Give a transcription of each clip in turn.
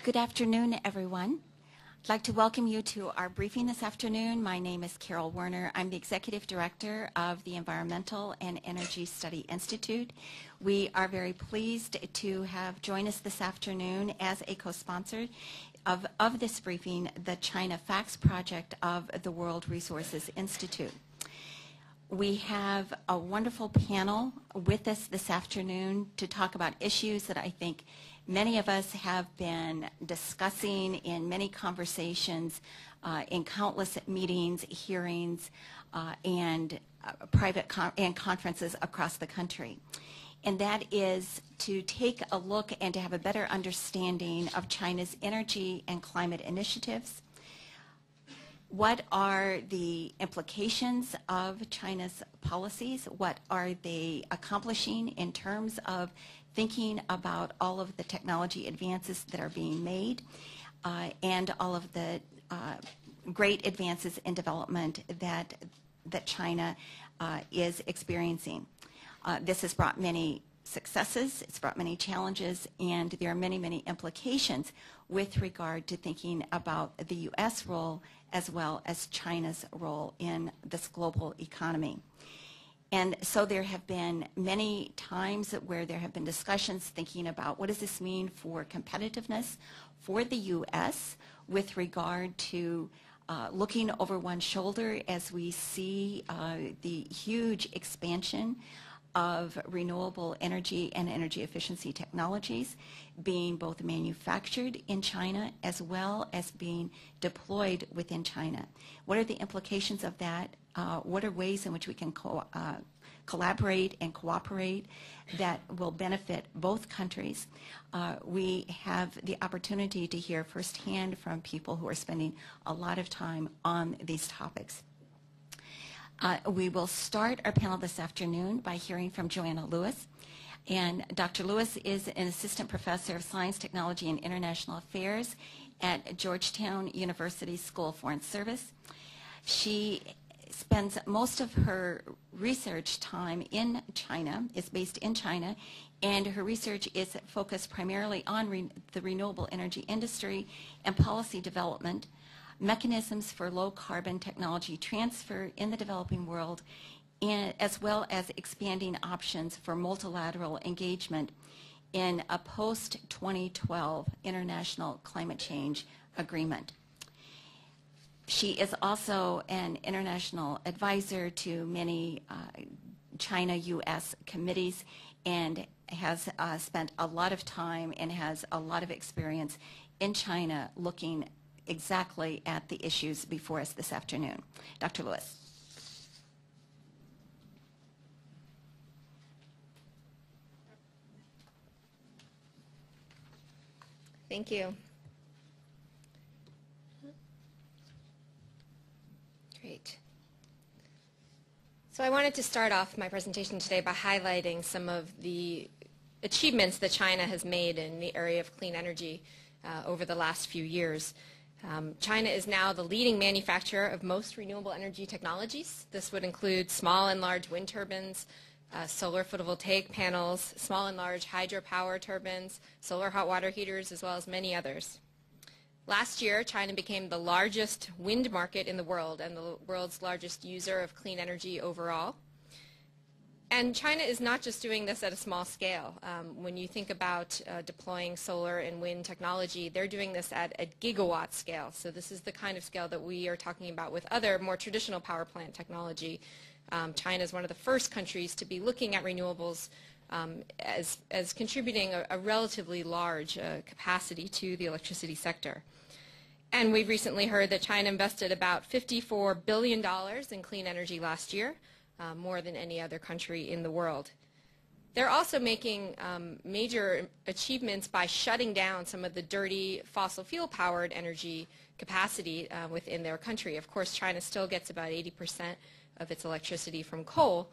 Good afternoon, everyone. I'd like to welcome you to our briefing this afternoon. My name is Carol Werner. I'm the Executive Director of the Environmental and Energy Study Institute. We are very pleased to have joined us this afternoon as a co-sponsor of this briefing, the China Facts Project of the World Resources Institute. We have a wonderful panel with us this afternoon to talk about issues that I think many of us have been discussing in many conversations, in countless meetings, hearings, and private conferences across the country. And that is to take a look and to have a better understanding of China's energy and climate initiatives. What are the implications of China's policies? What are they accomplishing in terms of thinking about all of the technology advances that are being made and all of the great advances in development that China is experiencing? This has brought many successes, it's brought many challenges, and there are many, many implications with regard to thinking about the U.S. role as well as China's role in this global economy. And so there have been many times where there have been discussions thinking about what does this mean for competitiveness for the U.S. with regard to looking over one shoulder as we see the huge expansion of renewable energy and energy efficiency technologies being both manufactured in China as well as being deployed within China. What are the implications of that? What are ways in which we can collaborate and cooperate that will benefit both countries? We have the opportunity to hear firsthand from people who are spending a lot of time on these topics. We will start our panel this afternoon by hearing from Joanna Lewis. And Dr. Lewis is an assistant professor of science, technology, and international affairs at Georgetown University School of Foreign Service. She spends most of her research time in China, is based in China, and her research is focused primarily on the renewable energy industry and policy development, mechanisms for low-carbon technology transfer in the developing world, as well as expanding options for multilateral engagement in a post-2012 international climate change agreement. She is also an international advisor to many China-U.S. committees and has spent a lot of time and has a lot of experience in China looking exactly at the issues before us this afternoon. Dr. Lewis. Thank you. Great. So I wanted to start off my presentation today by highlighting some of the achievements that China has made in the area of clean energy over the last few years. China is now the leading manufacturer of most renewable energy technologies. This would include small and large wind turbines, solar photovoltaic panels, small and large hydropower turbines, solar hot water heaters, as well as many others. Last year, China became the largest wind market in the world and the world's largest user of clean energy overall. And China is not just doing this at a small scale. When you think about deploying solar and wind technology, they're doing this at a gigawatt scale. So this is the kind of scale that we are talking about with other more traditional power plant technology. China is one of the first countries to be looking at renewables as contributing a relatively large capacity to the electricity sector. And we've recently heard that China invested about $54 billion in clean energy last year, more than any other country in the world. They're also making major achievements by shutting down some of the dirty fossil fuel powered energy capacity within their country. Of course, China still gets about 80% of its electricity from coal,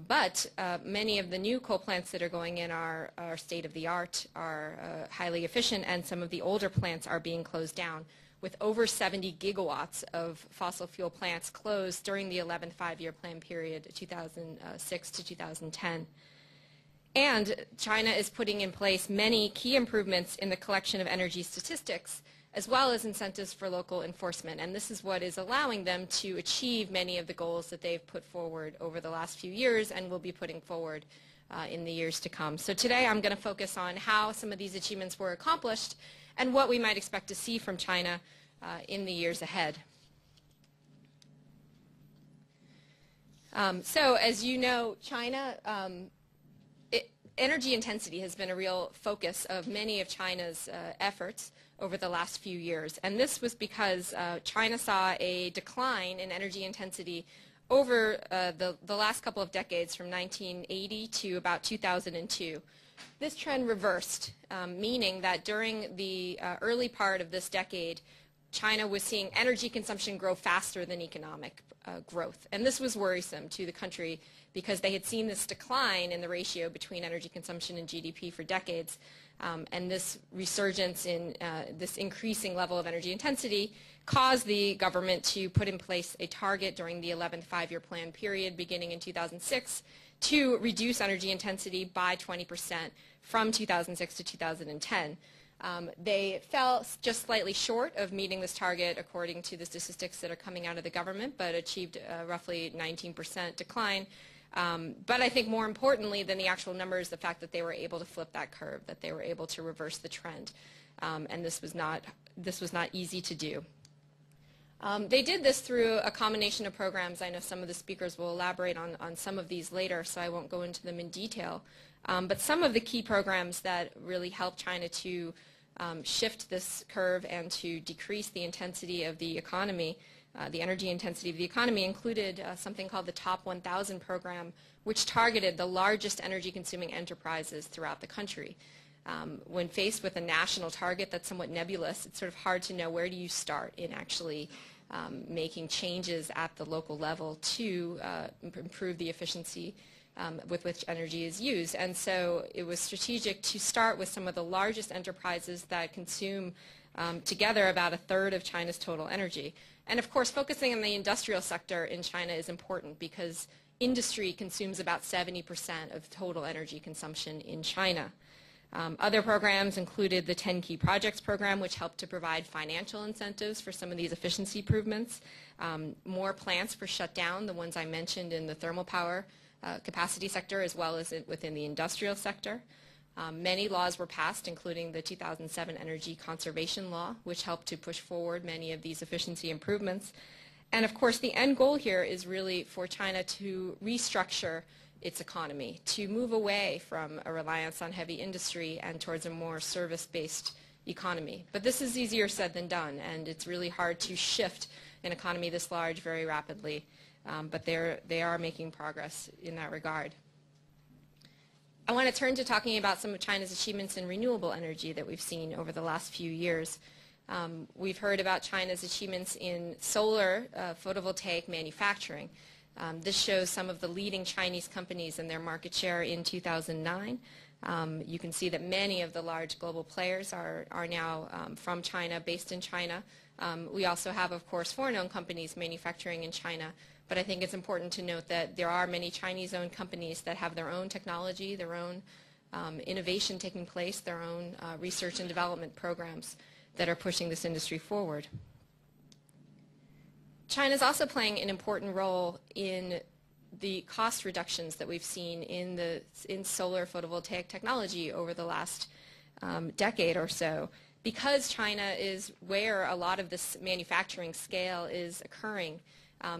but many of the new coal plants that are going in are state of the art, are highly efficient, and some of the older plants are being closed down, with over 70 gigawatts of fossil fuel plants closed during the 11th five-year plan period, 2006 to 2010. And China is putting in place many key improvements in the collection of energy statistics, as well as incentives for local enforcement. And this is what is allowing them to achieve many of the goals that they've put forward over the last few years and will be putting forward in the years to come. So today I'm going to focus on how some of these achievements were accomplished and what we might expect to see from China in the years ahead. So as you know, China, energy intensity has been a real focus of many of China's efforts over the last few years. And this was because China saw a decline in energy intensity over the last couple of decades from 1980 to about 2002. This trend reversed, meaning that during the early part of this decade, China was seeing energy consumption grow faster than economic growth. And this was worrisome to the country because they had seen this decline in the ratio between energy consumption and GDP for decades. And this resurgence in this increasing level of energy intensity caused the government to put in place a target during the 11th five-year plan period beginning in 2006 to reduce energy intensity by 20% from 2006 to 2010. They fell just slightly short of meeting this target according to the statistics that are coming out of the government, but achieved roughly 19% decline. But I think more importantly than the actual numbers, the fact that they were able to flip that curve, that they were able to reverse the trend. And this was not easy to do. They did this through a combination of programs. I know some of the speakers will elaborate on some of these later, so I won't go into them in detail. But some of the key programs that really helped China to shift this curve and to decrease the intensity of the economy, the energy intensity of the economy, included something called the Top 1,000 program, which targeted the largest energy-consuming enterprises throughout the country. When faced with a national target that's somewhat nebulous, it's sort of hard to know where do you start in actually making changes at the local level to improve the efficiency with which energy is used. And so it was strategic to start with some of the largest enterprises that consume together about a third of China's total energy. And of course, focusing on the industrial sector in China is important because industry consumes about 70% of total energy consumption in China. Other programs included the 10 Key Projects program, which helped to provide financial incentives for some of these efficiency improvements. More plants were shut down, the ones I mentioned in the thermal power capacity sector as well as within the industrial sector. Many laws were passed, including the 2007 Energy Conservation Law, which helped to push forward many of these efficiency improvements. And of course, the end goal here is really for China to restructure its economy, to move away from a reliance on heavy industry and towards a more service-based economy. But this is easier said than done, and it's really hard to shift an economy this large very rapidly. But they are making progress in that regard. I want to turn to talking about some of China's achievements in renewable energy that we've seen over the last few years. We've heard about China's achievements in solar photovoltaic manufacturing. This shows some of the leading Chinese companies and their market share in 2009. You can see that many of the large global players are now from China, based in China. We also have, of course, foreign-owned companies manufacturing in China. But I think it's important to note that there are many Chinese-owned companies that have their own technology, their own innovation taking place, their own research and development programs that are pushing this industry forward. China is also playing an important role in the cost reductions that we've seen in solar photovoltaic technology over the last decade or so. Because China is where a lot of this manufacturing scale is occurring,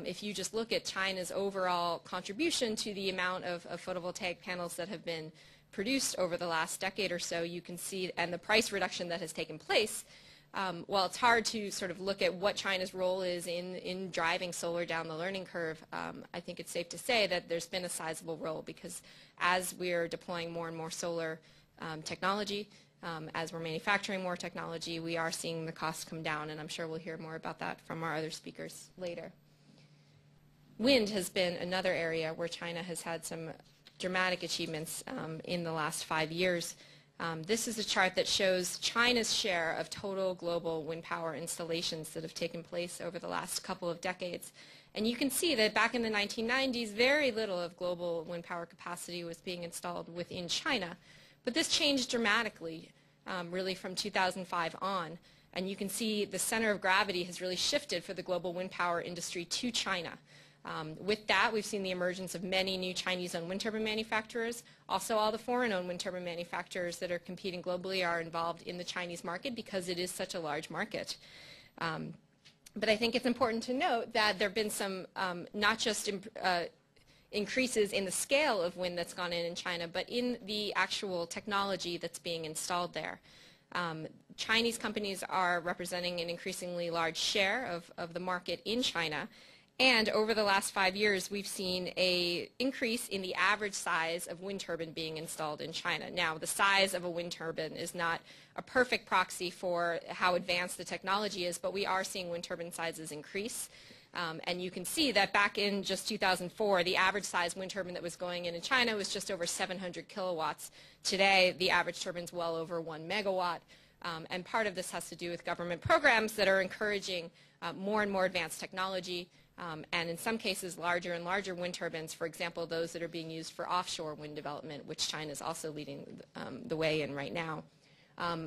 if you just look at China's overall contribution to the amount of photovoltaic panels that have been produced over the last decade or so, you can see, and the price reduction that has taken place, while it's hard to sort of look at what China's role is in driving solar down the learning curve, I think it's safe to say that there's been a sizable role because as we're deploying more and more solar technology, as we're manufacturing more technology, we are seeing the costs come down, and I'm sure we'll hear more about that from our other speakers later. Wind has been another area where China has had some dramatic achievements in the last 5 years. This is a chart that shows China's share of total global wind power installations that have taken place over the last couple of decades. And you can see that back in the 1990s, very little of global wind power capacity was being installed within China. But this changed dramatically, really from 2005 on. And you can see the center of gravity has really shifted for the global wind power industry to China. With that, we've seen the emergence of many new Chinese-owned wind turbine manufacturers. Also, all the foreign-owned wind turbine manufacturers that are competing globally are involved in the Chinese market because it is such a large market. But I think it's important to note that there have been some not just increases in the scale of wind that's gone in China, but in the actual technology that's being installed there. Chinese companies are representing an increasingly large share of the market in China. And over the last 5 years, we've seen an increase in the average size of wind turbine being installed in China. Now, the size of a wind turbine is not a perfect proxy for how advanced the technology is, but we are seeing wind turbine sizes increase. And you can see that back in just 2004, the average size wind turbine that was going in China was just over 700 kilowatts. Today, the average turbine is well over 1 megawatt. And part of this has to do with government programs that are encouraging more and more advanced technology. And in some cases, larger and larger wind turbines, for example, those that are being used for offshore wind development, which China is also leading the way in right now.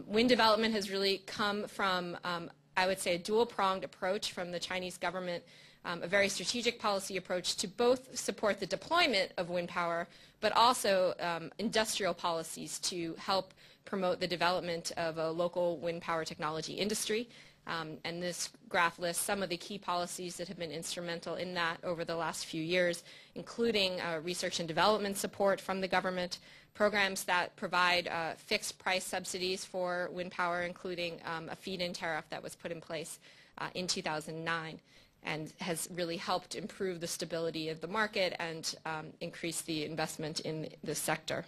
Wind development has really come from, I would say, a dual-pronged approach from the Chinese government, a very strategic policy approach to both support the deployment of wind power, but also industrial policies to help promote the development of a local wind power technology industry. And this graph lists some of the key policies that have been instrumental in that over the last few years, including research and development support from the government, programs that provide fixed price subsidies for wind power, including a feed-in tariff that was put in place in 2009 and has really helped improve the stability of the market and increase the investment in this sector.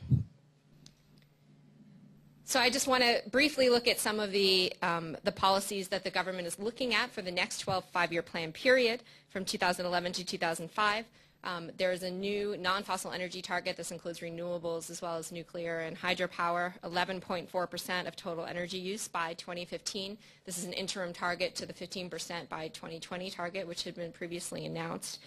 So I just want to briefly look at some of the policies that the government is looking at for the next 12 five-year plan period from 2011 to 2005. There is a new non-fossil energy target. This includes renewables as well as nuclear and hydropower, 11.4% of total energy use by 2015. This is an interim target to the 15% by 2020 target, which had been previously announced.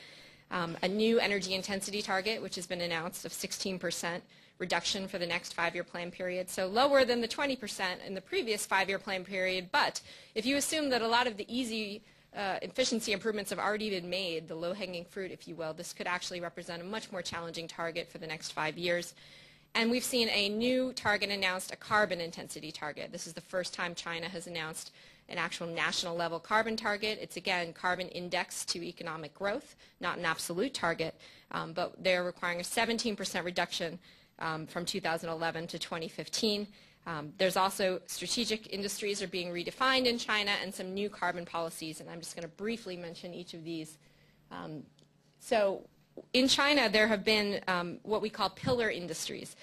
A new energy intensity target, which has been announced, of 16% reduction for the next five-year plan period, so lower than the 20% in the previous five-year plan period. But if you assume that a lot of the easy efficiency improvements have already been made, the low-hanging fruit, if you will, this could actually represent a much more challenging target for the next 5 years. And we've seen a new target announced, a carbon intensity target. This is the first time China has announced an actual national level carbon target. It's again carbon indexed to economic growth, not an absolute target, but they're requiring a 17% reduction from 2011 to 2015. There's also strategic industries are being redefined in China and some new carbon policies, and I'm just going to briefly mention each of these. So in China, there have been what we call pillar industries,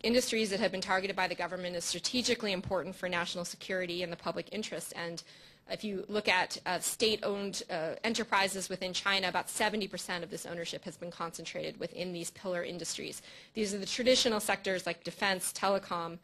industries that have been targeted by the government as strategically important for national security and the public interest. And if you look at state-owned enterprises within China, about 70% of this ownership has been concentrated within these pillar industries. These are the traditional sectors like defense, telecom,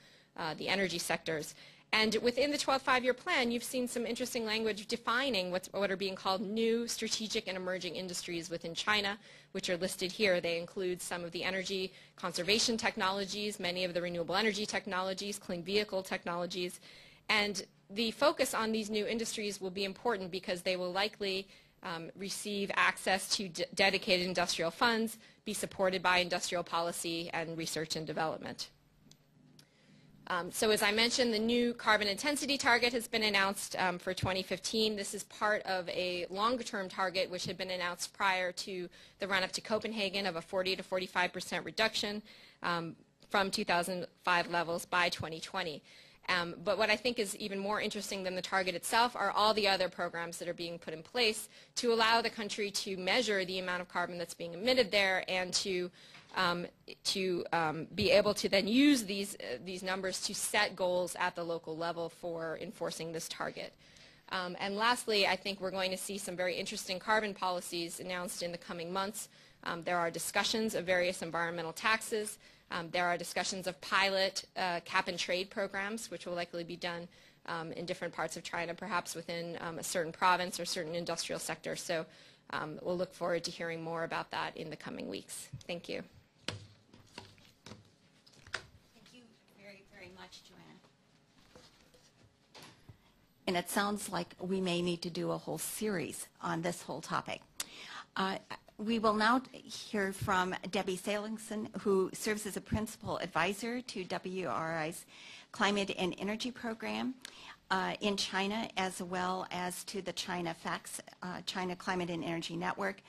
the energy sectors. And within the 12th five-year plan, you've seen some interesting language defining what are being called new strategic and emerging industries within China, which are listed here. They include some of the energy conservation technologies, many of the renewable energy technologies, clean vehicle technologies. And the focus on these new industries will be important because they will likely receive access to dedicated industrial funds, be supported by industrial policy and research and development. So as I mentioned, the new carbon intensity target has been announced for 2015. This is part of a longer-term target which had been announced prior to the run-up to Copenhagen of a 40 to 45% reduction from 2005 levels by 2020. But what I think is even more interesting than the target itself are all the other programs that are being put in place to allow the country to measure the amount of carbon that's being emitted there and to be able to then use these numbers to set goals at the local level for enforcing this target. And lastly, I think we're going to see some very interesting carbon policies announced in the coming months. There are discussions of various environmental taxes There are discussions of pilot cap-and-trade programs, which will likely be done in different parts of China, perhaps within a certain province or certain industrial sector. So we'll look forward to hearing more about that in the coming weeks. Thank you. Thank you very, very much, Joanna. And it sounds like we may need to do a whole series on this whole topic. We will now hear from Debbie Salingson, who serves as a principal advisor to WRI's Climate and Energy Program in China, as well as to the China FACTS, China Climate and Energy Network.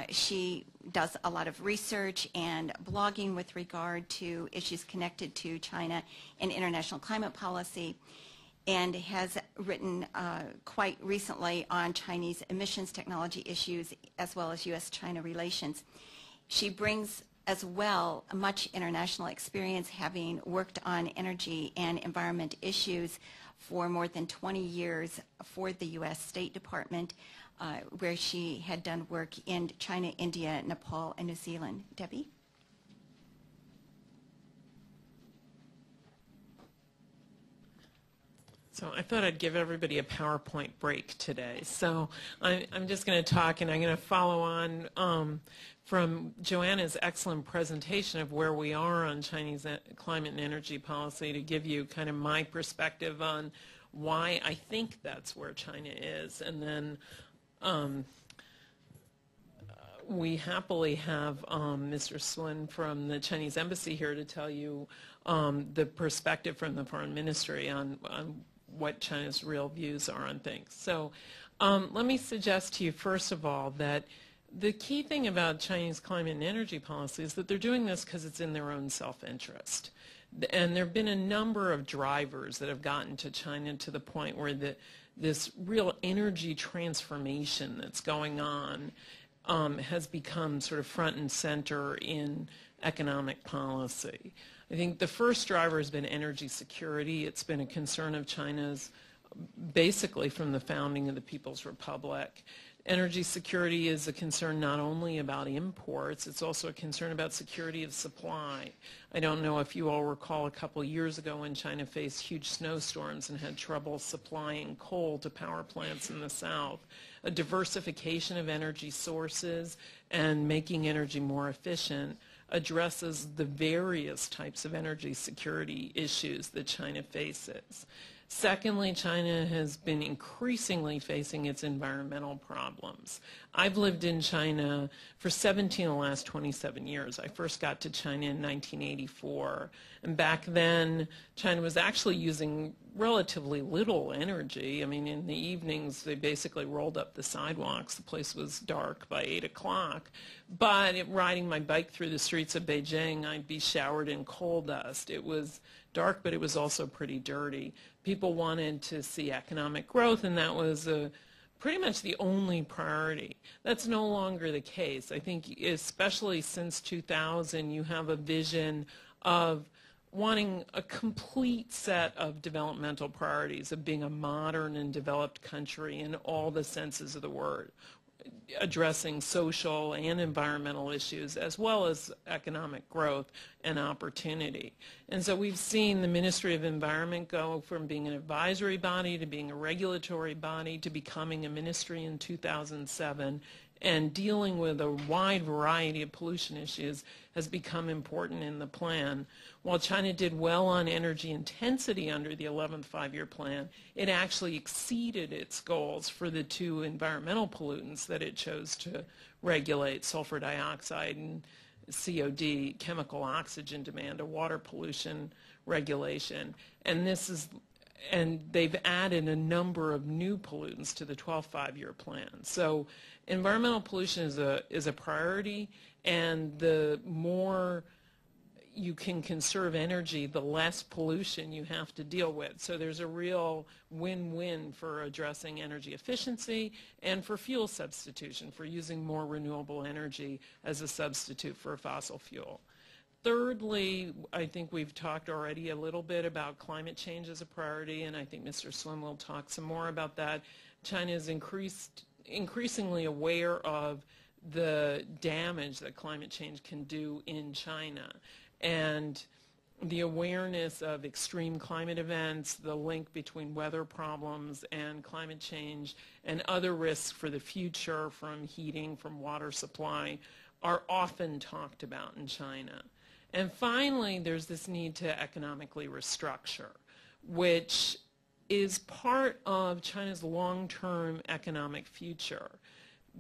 She does a lot of research and blogging with regard to issues connected to China and international climate policy, and has written quite recently on Chinese emissions technology issues as well as U.S.-China relations. She brings as well much international experience, having worked on energy and environment issues for more than 20 years for the U.S. State Department, where she had done work in China, India, Nepal, and New Zealand. Debbie? So I thought I'd give everybody a PowerPoint break today. So I'm just going to talk, and I'm going to follow on from Joanna's excellent presentation of where we are on Chinese climate and energy policy to give you kind of my perspective on why I think that's where China is. And then we happily have Mr. Sun from the Chinese Embassy here to tell you the perspective from the Foreign Ministry on what China's real views are on things. So let me suggest to you, first of all, that the key thing about Chinese climate and energy policy is that they're doing this because it's in their own self-interest. And there have been a number of drivers that have gotten to China to the point where this real energy transformation that's going on has become sort of front and center in economic policy. I think the first driver has been energy security. It's been a concern of China's basically from the founding of the People's Republic. Energy security is a concern not only about imports, it's also a concern about security of supply. I don't know if you all recall a couple years ago when China faced huge snowstorms and had trouble supplying coal to power plants in the south. A diversification of energy sources and making energy more efficient addresses the various types of energy security issues that China faces. Secondly, China has been increasingly facing its environmental problems. I've lived in China for 17 of the last 27 years. I first got to China in 1984, and back then China was actually using relatively little energy. I mean, in the evenings they basically rolled up the sidewalks. The place was dark by 8 o'clock. But riding my bike through the streets of Beijing, I'd be showered in coal dust. It was dark, but it was also pretty dirty. People wanted to see economic growth, and that was pretty much the only priority. That's no longer the case. I think especially since 2000, you have a vision of wanting a complete set of developmental priorities, of being a modern and developed country in all the senses of the word, addressing social and environmental issues as well as economic growth and opportunity. And so we've seen the Ministry of Environment go from being an advisory body to being a regulatory body to becoming a ministry in 2007, and dealing with a wide variety of pollution issues has become important in the plan. While China did well on energy intensity under the 11th five-year plan, it actually exceeded its goals for the two environmental pollutants that it chose to regulate, sulfur dioxide and COD, chemical oxygen demand, a water pollution regulation. And they've added a number of new pollutants to the 12th five-year plan. So environmental pollution is a priority, and the more you can conserve energy, the less pollution you have to deal with. So there's a real win-win for addressing energy efficiency and for fuel substitution, for using more renewable energy as a substitute for a fossil fuel. Thirdly, I think we've talked already a little bit about climate change as a priority, and I think Mr. Swim will talk some more about that. China is increasingly aware of the damage that climate change can do in China. and the awareness of extreme climate events, the link between weather problems and climate change, and other risks for the future from heating, from water supply, are often talked about in China. And finally, there's this need to economically restructure, which is part of China's long-term economic future,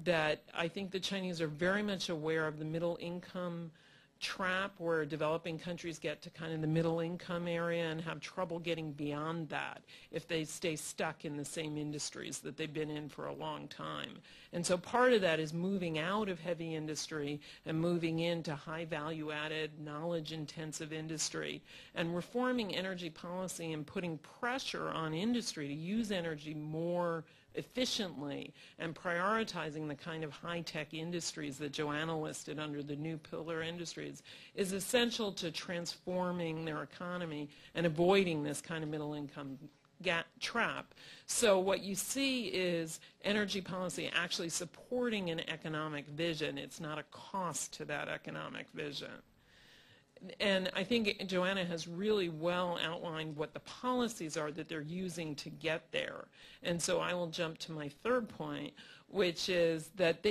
that I think the Chinese are very much aware of the middle income trap where developing countries get to kind of the middle income area and have trouble getting beyond that if they stay stuck in the same industries that they've been in for a long time. And so part of that is moving out of heavy industry and moving into high value added, knowledge intensive industry, and reforming energy policy and putting pressure on industry to use energy more efficiently and prioritizing the kind of high-tech industries that Joanna listed under the new pillar industries is essential to transforming their economy and avoiding this kind of middle-income trap. So what you see is energy policy actually supporting an economic vision. It's not a cost to that economic vision. And I think Joanna has really well outlined what the policies are that they're using to get there. And so I will jump to my third point, which is that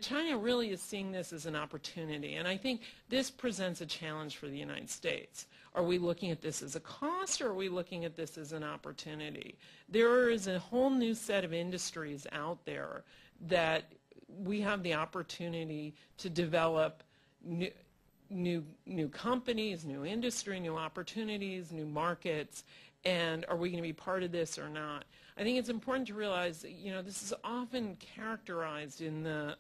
China really is seeing this as an opportunity. And I think this presents a challenge for the United States. Are we looking at this as a cost, or are we looking at this as an opportunity? There is a whole new set of industries out there that we have the opportunity to develop new companies, new industry, new opportunities, new markets, and are we going to be part of this or not? I think it's important to realize that, this is often characterized in the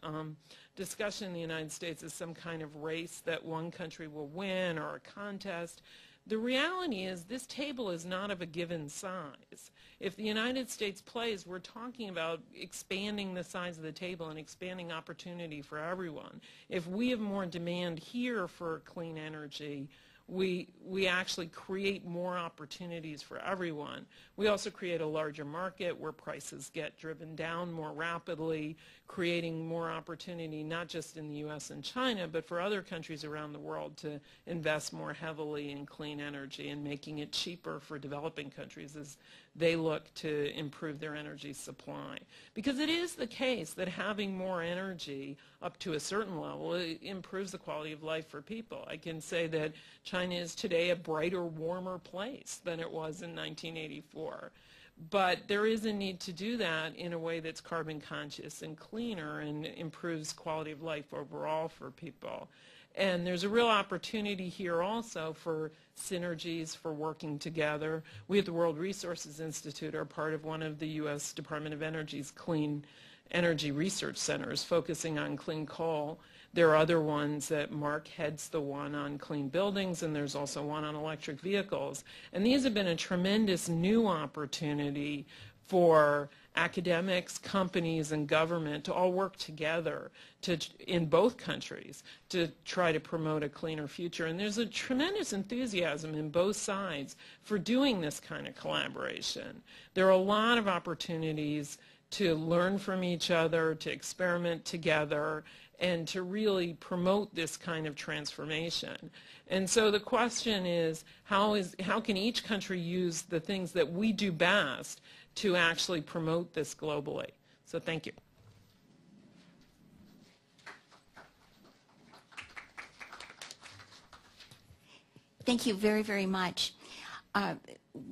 discussion in the United States as some kind of race that one country will win or a contest. The reality is this table is not of a given size. If the United States plays, we're talking about expanding the size of the table and expanding opportunity for everyone. If we have more demand here for clean energy, we actually create more opportunities for everyone. We also create a larger market where prices get driven down more rapidly, creating more opportunity not just in the U.S. and China, but for other countries around the world to invest more heavily in clean energy and making it cheaper for developing countries as they look to improve their energy supply. Because it is the case that having more energy up to a certain level, it improves the quality of life for people. I can say that China is today a brighter, warmer place than it was in 1984. But there is a need to do that in a way that's carbon conscious and cleaner and improves quality of life overall for people. And there's a real opportunity here also for synergies, for working together. We at the World Resources Institute are part of one of the U.S. Department of Energy's clean energy research centers focusing on clean coal. There are other ones that Mark heads, the one on clean buildings, and there's also one on electric vehicles. And these have been a tremendous new opportunity for academics, companies, and government to all work together in both countries to try to promote a cleaner future. And there's a tremendous enthusiasm in both sides for doing this kind of collaboration. There are a lot of opportunities to learn from each other, to experiment together, and to really promote this kind of transformation. And so the question is, how can each country use the things that we do best to actually promote this globally? So thank you. Thank you very, very much.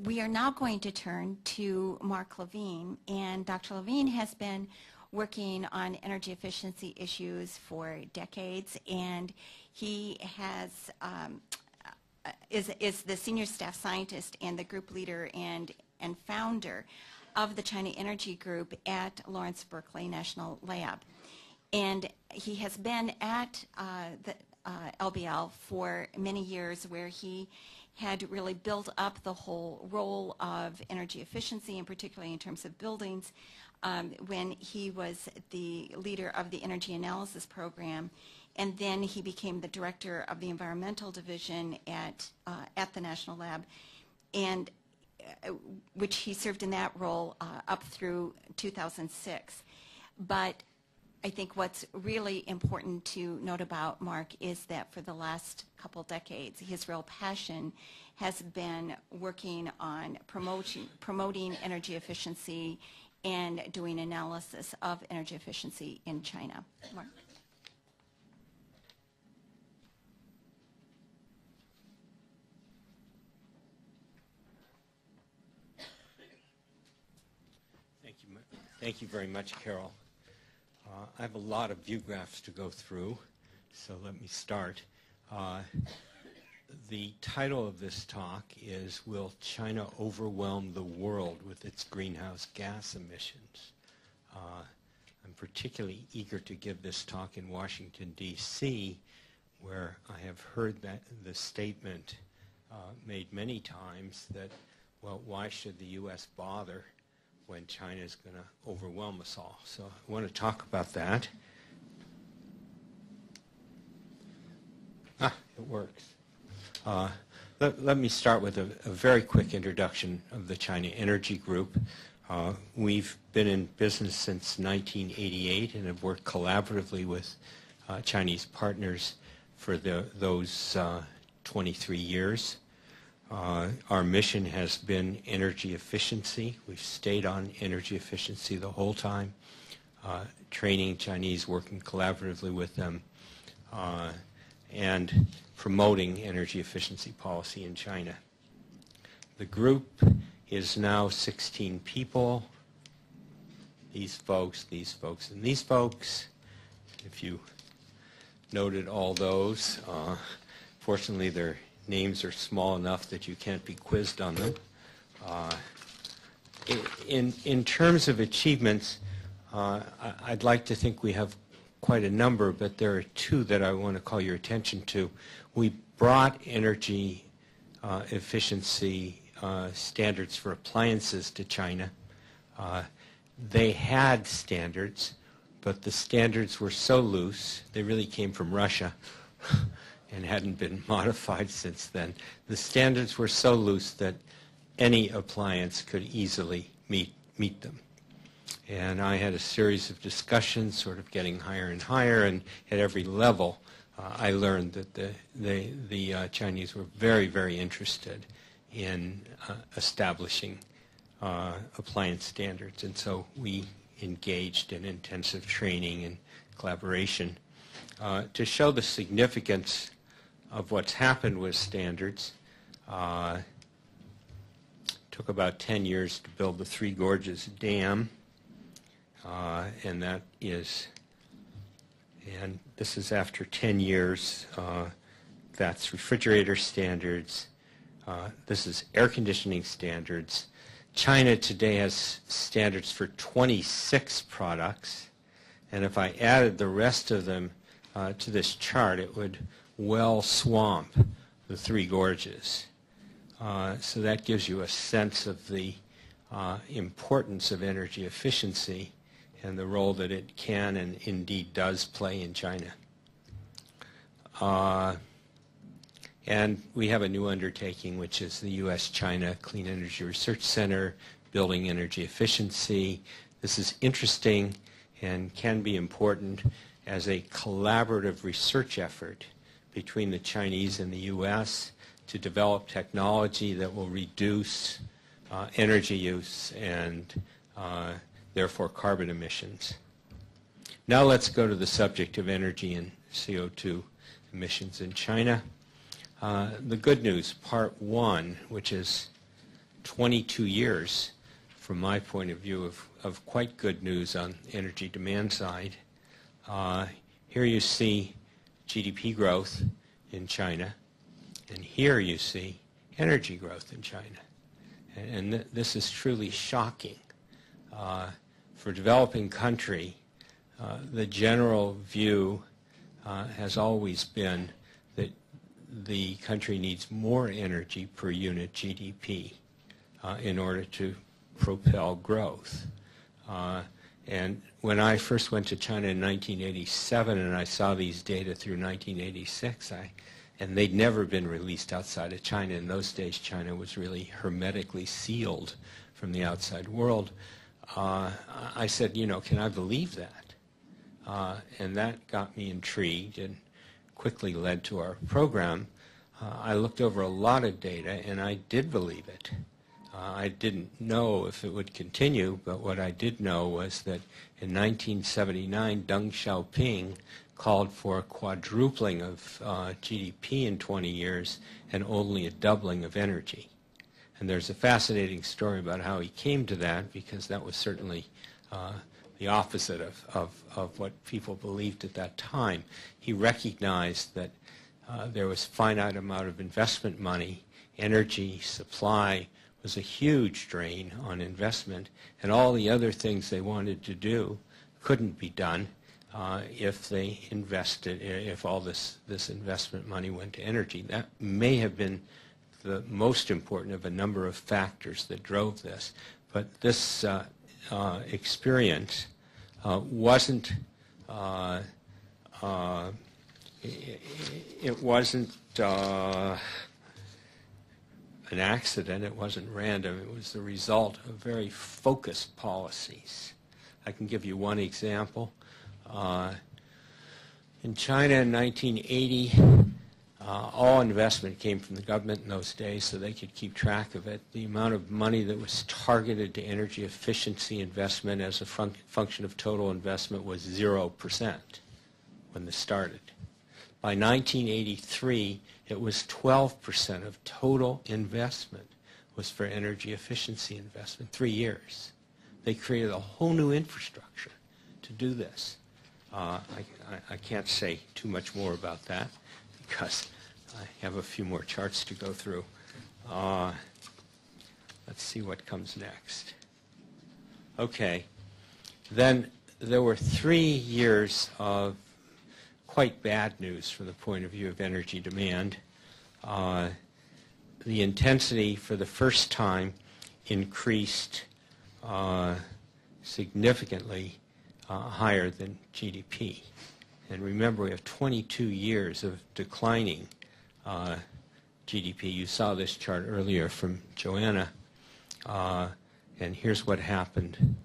We are now going to turn to Mark Levine, and Dr. Levine has been working on energy efficiency issues for decades, and he is the senior staff scientist and the group leader and founder of the China Energy Group at Lawrence Berkeley National Lab. And he has been at the LBL for many years, where he had really built up the whole role of energy efficiency, and particularly in terms of buildings, when he was the leader of the energy analysis program. And then he became the director of the environmental division at the National Lab, and which he served in that role up through 2006. But I think what's really important to note about Mark is that for the last couple decades, his real passion has been working on promoting energy efficiency and doing analysis of energy efficiency in China. Mark. Thank you very much, Carol. I have a lot of view graphs to go through, so let me start. The title of this talk is, Will China Overwhelm the World with its Greenhouse Gas Emissions? I'm particularly eager to give this talk in Washington, D.C., where I have heard that the statement made many times that, well, why should the U.S. bother when China is going to overwhelm us all? So I want to talk about that. It works. Let me start with a very quick introduction of the China Energy Group. We've been in business since 1988 and have worked collaboratively with Chinese partners for those 23 years. Our mission has been energy efficiency. We've stayed on energy efficiency the whole time, training Chinese, working collaboratively with them, and promoting energy efficiency policy in China. The group is now 16 people. These folks, and these folks. If you noted all those, fortunately their names are small enough that you can't be quizzed on them. In terms of achievements, I'd like to think we have quite a number, but there are two that I want to call your attention to. We brought energy efficiency standards for appliances to China. They had standards, but the standards were so loose, they really came from Russia and hadn't been modified since then. The standards were so loose that any appliance could easily meet them. And I had a series of discussions, sort of getting higher and higher, and at every level I learned that the Chinese were very, very interested in establishing appliance standards. And so we engaged in intensive training and collaboration to show the significance of what's happened with standards. Took about 10 years to build the Three Gorges Dam, and this is after 10 years. That's refrigerator standards. This is air conditioning standards. China today has standards for 26 products, and if I added the rest of them to this chart, it would well swamp the Three Gorges. So that gives you a sense of the importance of energy efficiency and the role that it can and indeed does play in China. And we have a new undertaking, which is the U.S.-China Clean Energy Research Center, building energy efficiency. This is interesting and can be important as a collaborative research effort between the Chinese and the U.S. to develop technology that will reduce energy use and therefore carbon emissions. Now let's go to the subject of energy and CO2 emissions in China. The good news, part one, which is 22 years from my point of view of quite good news on energy demand side. Here you see GDP growth in China, and here you see energy growth in China. And this is truly shocking. For a developing country, the general view has always been that the country needs more energy per unit GDP in order to propel growth. And when I first went to China in 1987 and I saw these data through 1986, and they'd never been released outside of China. In those days, China was really hermetically sealed from the outside world. I said, can I believe that? and that got me intrigued and quickly led to our program. I looked over a lot of data, and I did believe it. I didn't know if it would continue, but what I did know was that in 1979, Deng Xiaoping called for a quadrupling of GDP in 20 years and only a doubling of energy. And there's a fascinating story about how he came to that, because that was certainly the opposite of what people believed at that time. He recognized that there was finite amount of investment money, energy, supply was a huge drain on investment, and all the other things they wanted to do couldn't be done if they invested, if all this investment money went to energy. That may have been the most important of a number of factors that drove this. But this experience wasn't it wasn't an accident. It wasn't random. It was the result of very focused policies. I can give you one example. In China in 1980, all investment came from the government in those days, so they could keep track of it. The amount of money that was targeted to energy efficiency investment as a function of total investment was 0% when this started. By 1983, it was 12% of total investment was for energy efficiency investment, 3 years. They created a whole new infrastructure to do this. I can't say too much more about that because I have a few more charts to go through. Let's see what comes next. Okay. Then there were 3 years of quite bad news from the point of view of energy demand. The intensity for the first time increased significantly higher than GDP. And remember, we have 22 years of declining GDP. You saw this chart earlier from Joanna. And here's what happened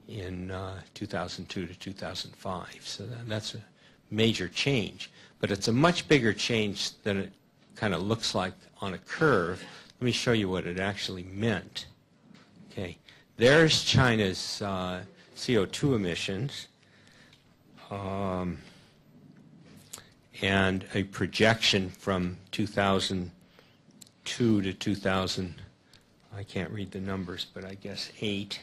in 2002 to 2005. So that's a major change. But it's a much bigger change than it kind of looks like on a curve. Let me show you what it actually meant. Okay, there's China's CO2 emissions. And a projection from 2002 to 2000, I can't read the numbers, but I guess 8.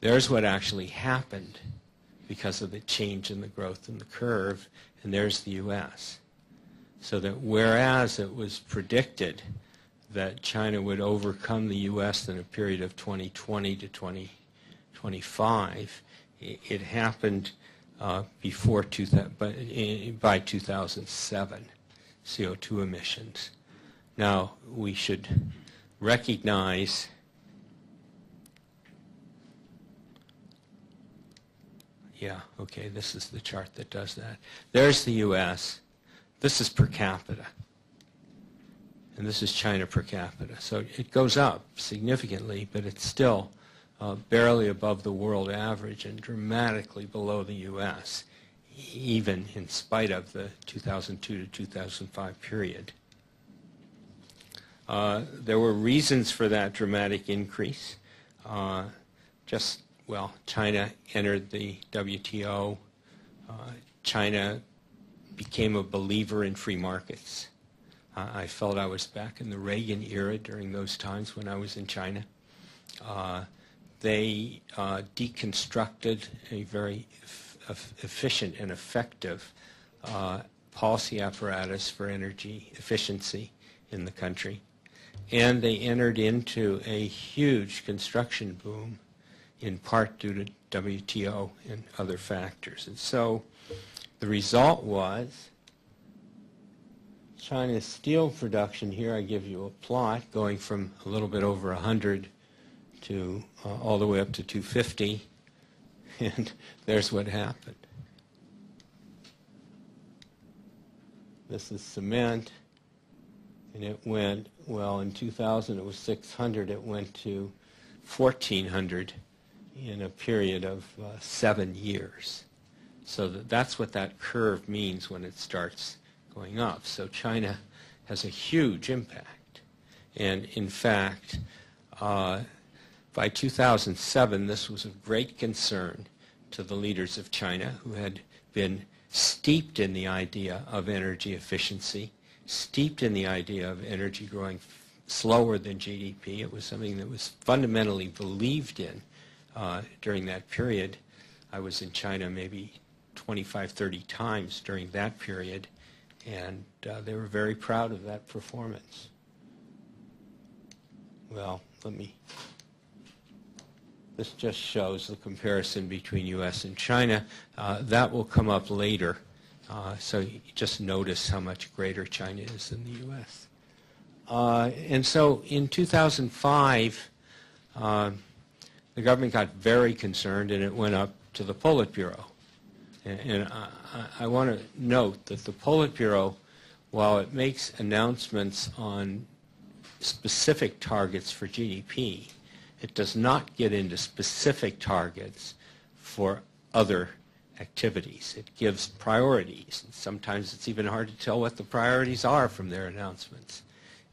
There's what actually happened because of the change in the growth in the curve, and there's the U.S. So that whereas it was predicted that China would overcome the U.S. in a period of 2020 to 2025, it happened before by 2007, CO2 emissions. Now, we should recognize this is the chart that does that. There's the U.S. This is per capita. And this is China per capita. So it goes up significantly, but it's still barely above the world average and dramatically below the U.S., even in spite of the 2002 to 2005 period. There were reasons for that dramatic increase. China entered the WTO. China became a believer in free markets. I felt I was back in the Reagan era during those times when I was in China. They deconstructed a very efficient and effective policy apparatus for energy efficiency in the country. And they entered into a huge construction boom, in part due to WTO and other factors. And so the result was China's steel production, here I give you a plot, going from a little bit over 100 to all the way up to 250, and there's what happened. This is cement, and it went, in 2000 it was 600, it went to 1,400 in a period of 7 years. So that's what that curve means when it starts going up. So China has a huge impact. And in fact, by 2007, this was of great concern to the leaders of China, who had been steeped in the idea of energy efficiency, steeped in the idea of energy growing slower than GDP. It was something that was fundamentally believed in during that period. I was in China maybe 25, 30 times during that period, and they were very proud of that performance. Well, this just shows the comparison between U.S. and China. That will come up later, so you just notice how much greater China is than the U.S. And so in 2005, the government got very concerned, and it went up to the Politburo. And I want to note that the Politburo, while it makes announcements on specific targets for GDP, it does not get into specific targets for other activities. It gives priorities. And sometimes it's even hard to tell what the priorities are from their announcements.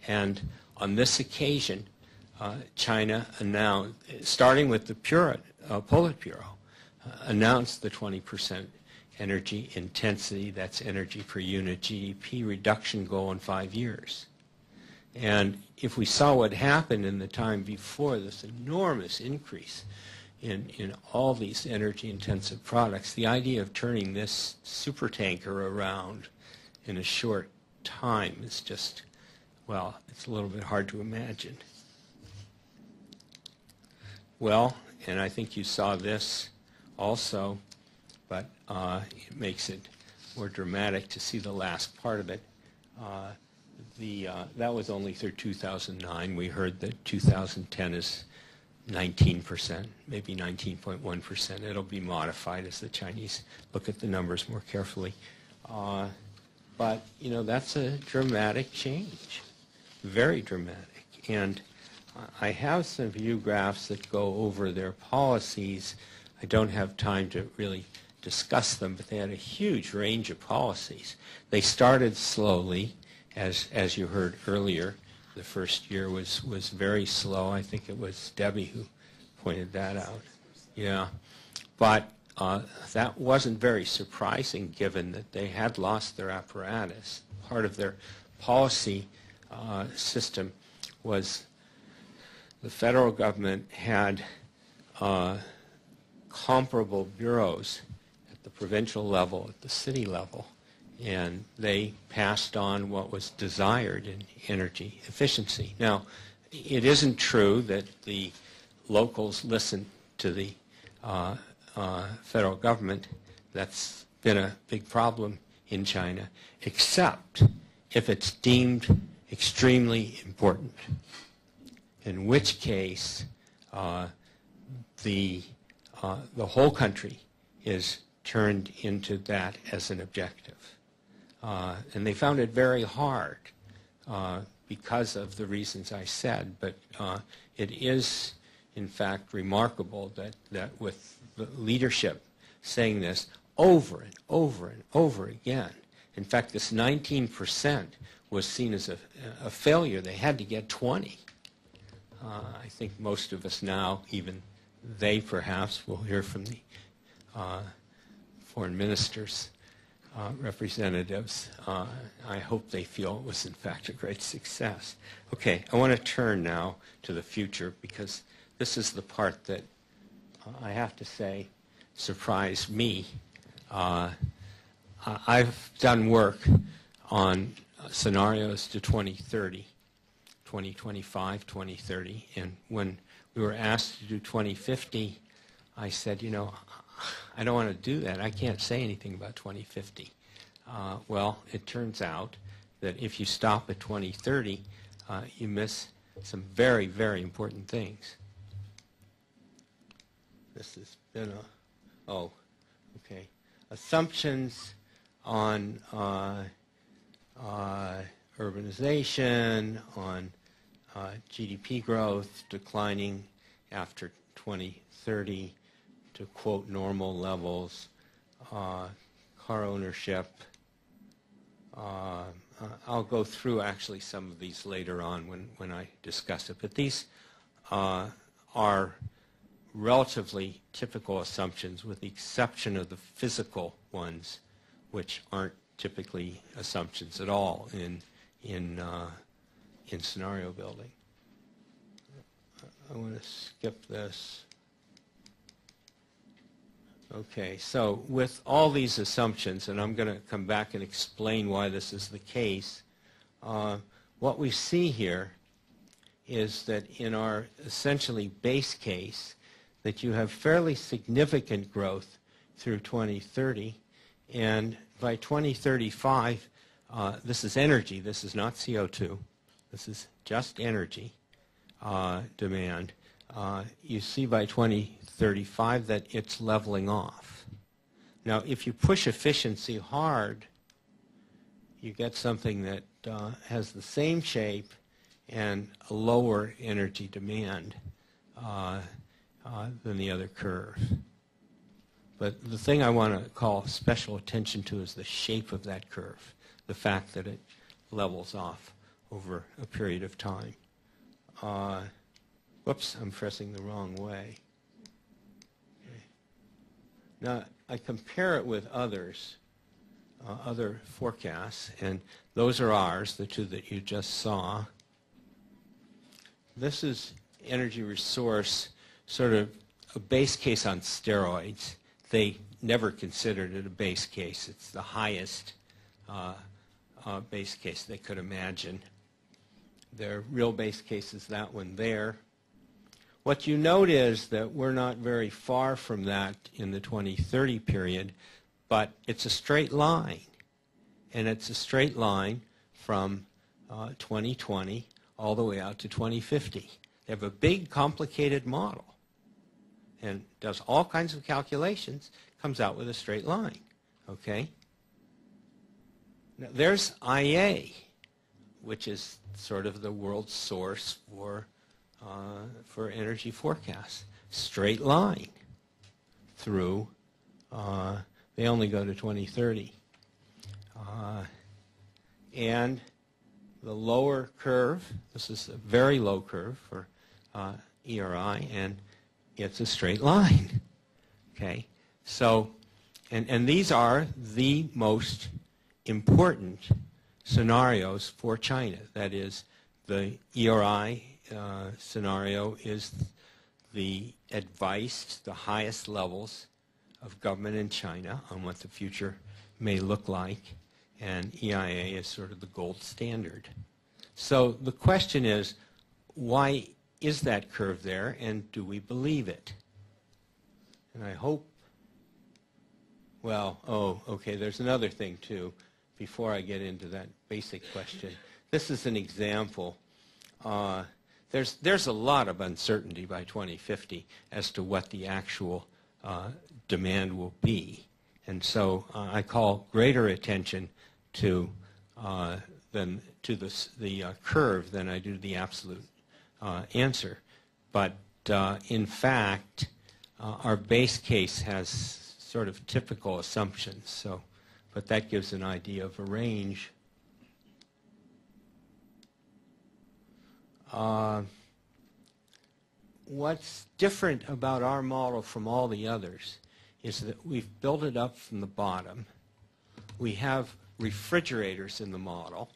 And on this occasion, China announced, starting with the Politburo, announced the 20% energy intensity, that's energy per unit GDP reduction goal in 5 years. And if we saw what happened in the time before, this enormous increase in all these energy-intensive products, the idea of turning this supertanker around in a short time is just, well, it's a little bit hard to imagine. Well, and I think you saw this also, but it makes it more dramatic to see the last part of it. That was only through 2009. We heard that 2010 is 19%, maybe 19.1%. It'll be modified as the Chinese look at the numbers more carefully. But, you know, that's a dramatic change, very dramatic. And I have some view graphs that go over their policies. I don't have time to really discuss them, but they had a huge range of policies. They started slowly, as you heard earlier. The first year was very slow. I think it was Debbie who pointed that out. Yeah, but that wasn't very surprising given that they had lost their apparatus. Part of their policy system was the federal government had comparable bureaus at the provincial level, at the city level, and they passed on what was desired in energy efficiency. Now, it isn't true that the locals listen to the federal government. That's been a big problem in China, except if it's deemed extremely important, in which case the whole country is turned into that as an objective. And they found it very hard because of the reasons I said, but it is, in fact, remarkable that with the leadership saying this over and over and over again. In fact, this 19% was seen as a failure. They had to get 20. I think most of us now, even they perhaps, will hear from the foreign ministers, representatives. I hope they feel it was in fact a great success. Okay, I want to turn now to the future because this is the part that I have to say surprised me. I've done work on scenarios to 2030, 2025, 2030, and when we were asked to do 2050, I said, you know, I don't want to do that. I can't say anything about 2050. Well, it turns out that if you stop at 2030, you miss some very, very important things. This has been assumptions on urbanization, on GDP growth declining after 2030 to quote normal levels, car ownership. I'll go through actually some of these later on when I discuss it, but these are relatively typical assumptions with the exception of the physical ones, which aren't typically assumptions at all in scenario building. I want to skip this. Okay, so with all these assumptions, and I'm going to come back and explain why this is the case, what we see here is that in our essentially base case, that you have fairly significant growth through 2030, and by 2035, this is energy, this is not CO2, this is just energy demand. You see by 2035 that it's leveling off. Now, if you push efficiency hard, you get something that has the same shape and a lower energy demand than the other curve. But the thing I want to call special attention to is the shape of that curve, the fact that it levels off over a period of time. Whoops, I'm pressing the wrong way. Okay. Now, I compare it with others, other forecasts, and those are ours, the two that you just saw. This is energy resource, sort of a base case on steroids. They never considered it a base case. It's the highest base case they could imagine. Their real base case is that one there. What you note is that we're not very far from that in the 2030 period, but it's a straight line. And it's a straight line from 2020 all the way out to 2050. They have a big, complicated model and does all kinds of calculations, comes out with a straight line, okay? Now, there's IA, which is sort of the world source for energy forecasts. Straight line through, they only go to 2030. And the lower curve, this is a very low curve for ERI, and it's a straight line. Okay? So, and these are the most important scenarios for China. That is, the ERI scenario is the advice, the highest levels of government in China on what the future may look like, and EIA is sort of the gold standard. So the question is, why is that curve there, and do we believe it? And I hope, well, oh, okay, there's another thing too, before I get into that basic question. This is an example. There's a lot of uncertainty by 2050 as to what the actual demand will be. And so I call greater attention to the curve than I do the absolute answer. But in fact, our base case has sort of typical assumptions. So, but that gives an idea of a range. What's different about our model from all the others is that we've built it up from the bottom. We have refrigerators in the model.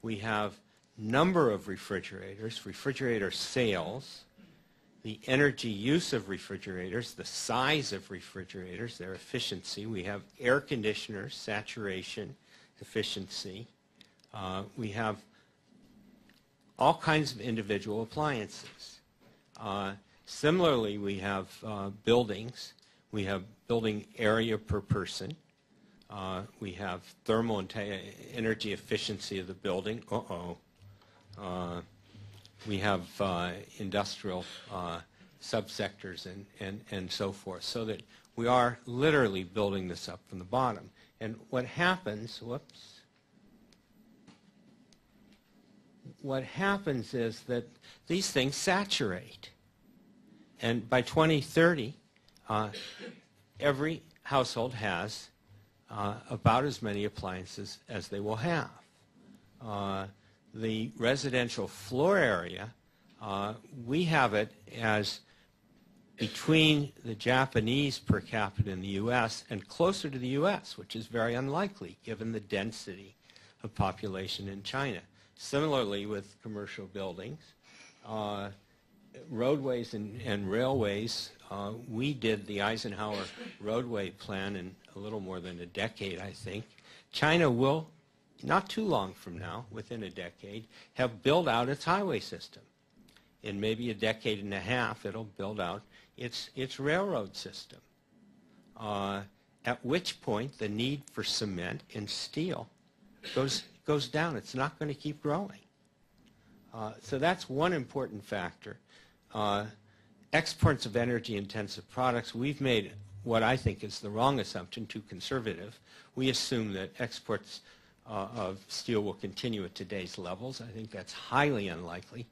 We have number of refrigerators, refrigerator sales, the energy use of refrigerators, the size of refrigerators, their efficiency. We have air conditioners, saturation, efficiency. We have all kinds of individual appliances. Similarly, we have buildings. We have building area per person. We have thermal and energy efficiency of the building. We have industrial subsectors and so forth, so that we are literally building this up from the bottom. And what happens, what happens is that these things saturate. And by 2030, every household has about as many appliances as they will have. The residential floor area, we have it as between the Japanese per capita in the U.S. and closer to the U.S., which is very unlikely given the density of population in China. Similarly with commercial buildings, roadways and railways, we did the Eisenhower roadway plan in a little more than a decade, I think. China will, not too long from now, within a decade, have built out its highway system. In maybe a decade and a half, it'll build out its railroad system, at which point the need for cement and steel goes down. It's not going to keep growing. So that's one important factor. Exports of energy-intensive products, we've made what I think is the wrong assumption, too conservative. We assume that exports of steel will continue at today's levels. I think that's highly unlikely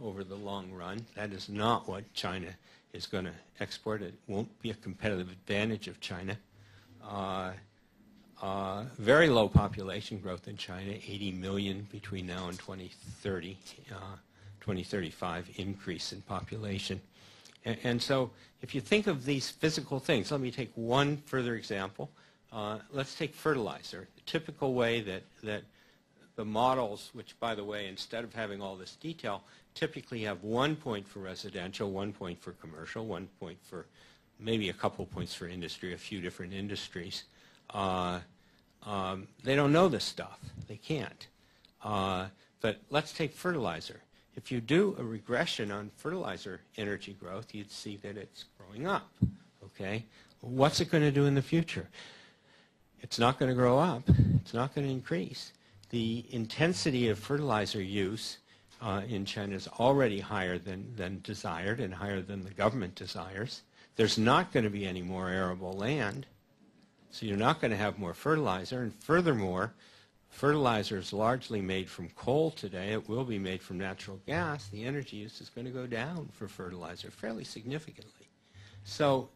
over the long run. That is not what China is going to export. It won't be a competitive advantage of China. Very low population growth in China, 80 million between now and 2030, 2035 increase in population. And so if you think of these physical things, let me take one further example. Let's take fertilizer. The typical way that the models, which, by the way, instead of having all this detail, typically have 1 point for residential, 1 point for commercial, 1 point for maybe a couple points for industry, a few different industries. They don't know this stuff. They can't. But let's take fertilizer. If you do a regression on fertilizer energy growth, you'd see that it's growing up. Okay? What's it going to do in the future? It's not going to grow up. It's not going to increase. The intensity of fertilizer use in China is already higher than desired and higher than the government desires. There's not going to be any more arable land, so you're not going to have more fertilizer. And furthermore, fertilizer is largely made from coal today. It will be made from natural gas. The energy use is going to go down for fertilizer fairly significantly. So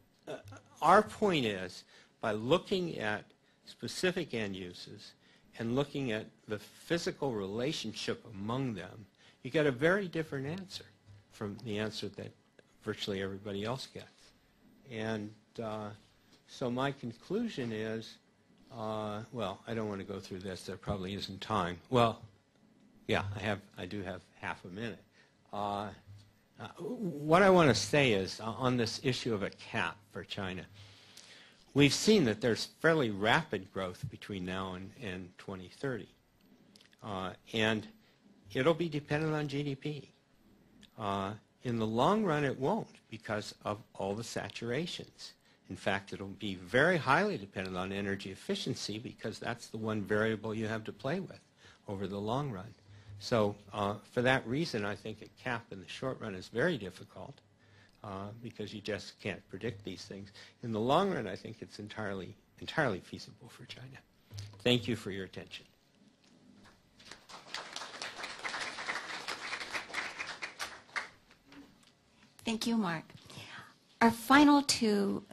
our point is, by looking at specific end uses and looking at the physical relationship among them, you get a very different answer from the answer that virtually everybody else gets. And so my conclusion is, well, I don't want to go through this. There probably isn't time. Well, yeah, I do have half a minute. What I want to say is, on this issue of a cap for China, we've seen that there's fairly rapid growth between now and 2030. And it'll be dependent on GDP. In the long run, it won't because of all the saturations. In fact, it'll be very highly dependent on energy efficiency because that's the one variable you have to play with over the long run. So for that reason, I think a cap in the short run is very difficult because you just can't predict these things. In the long run, I think it's entirely feasible for China. Thank you for your attention. Thank you, Mark. Our final two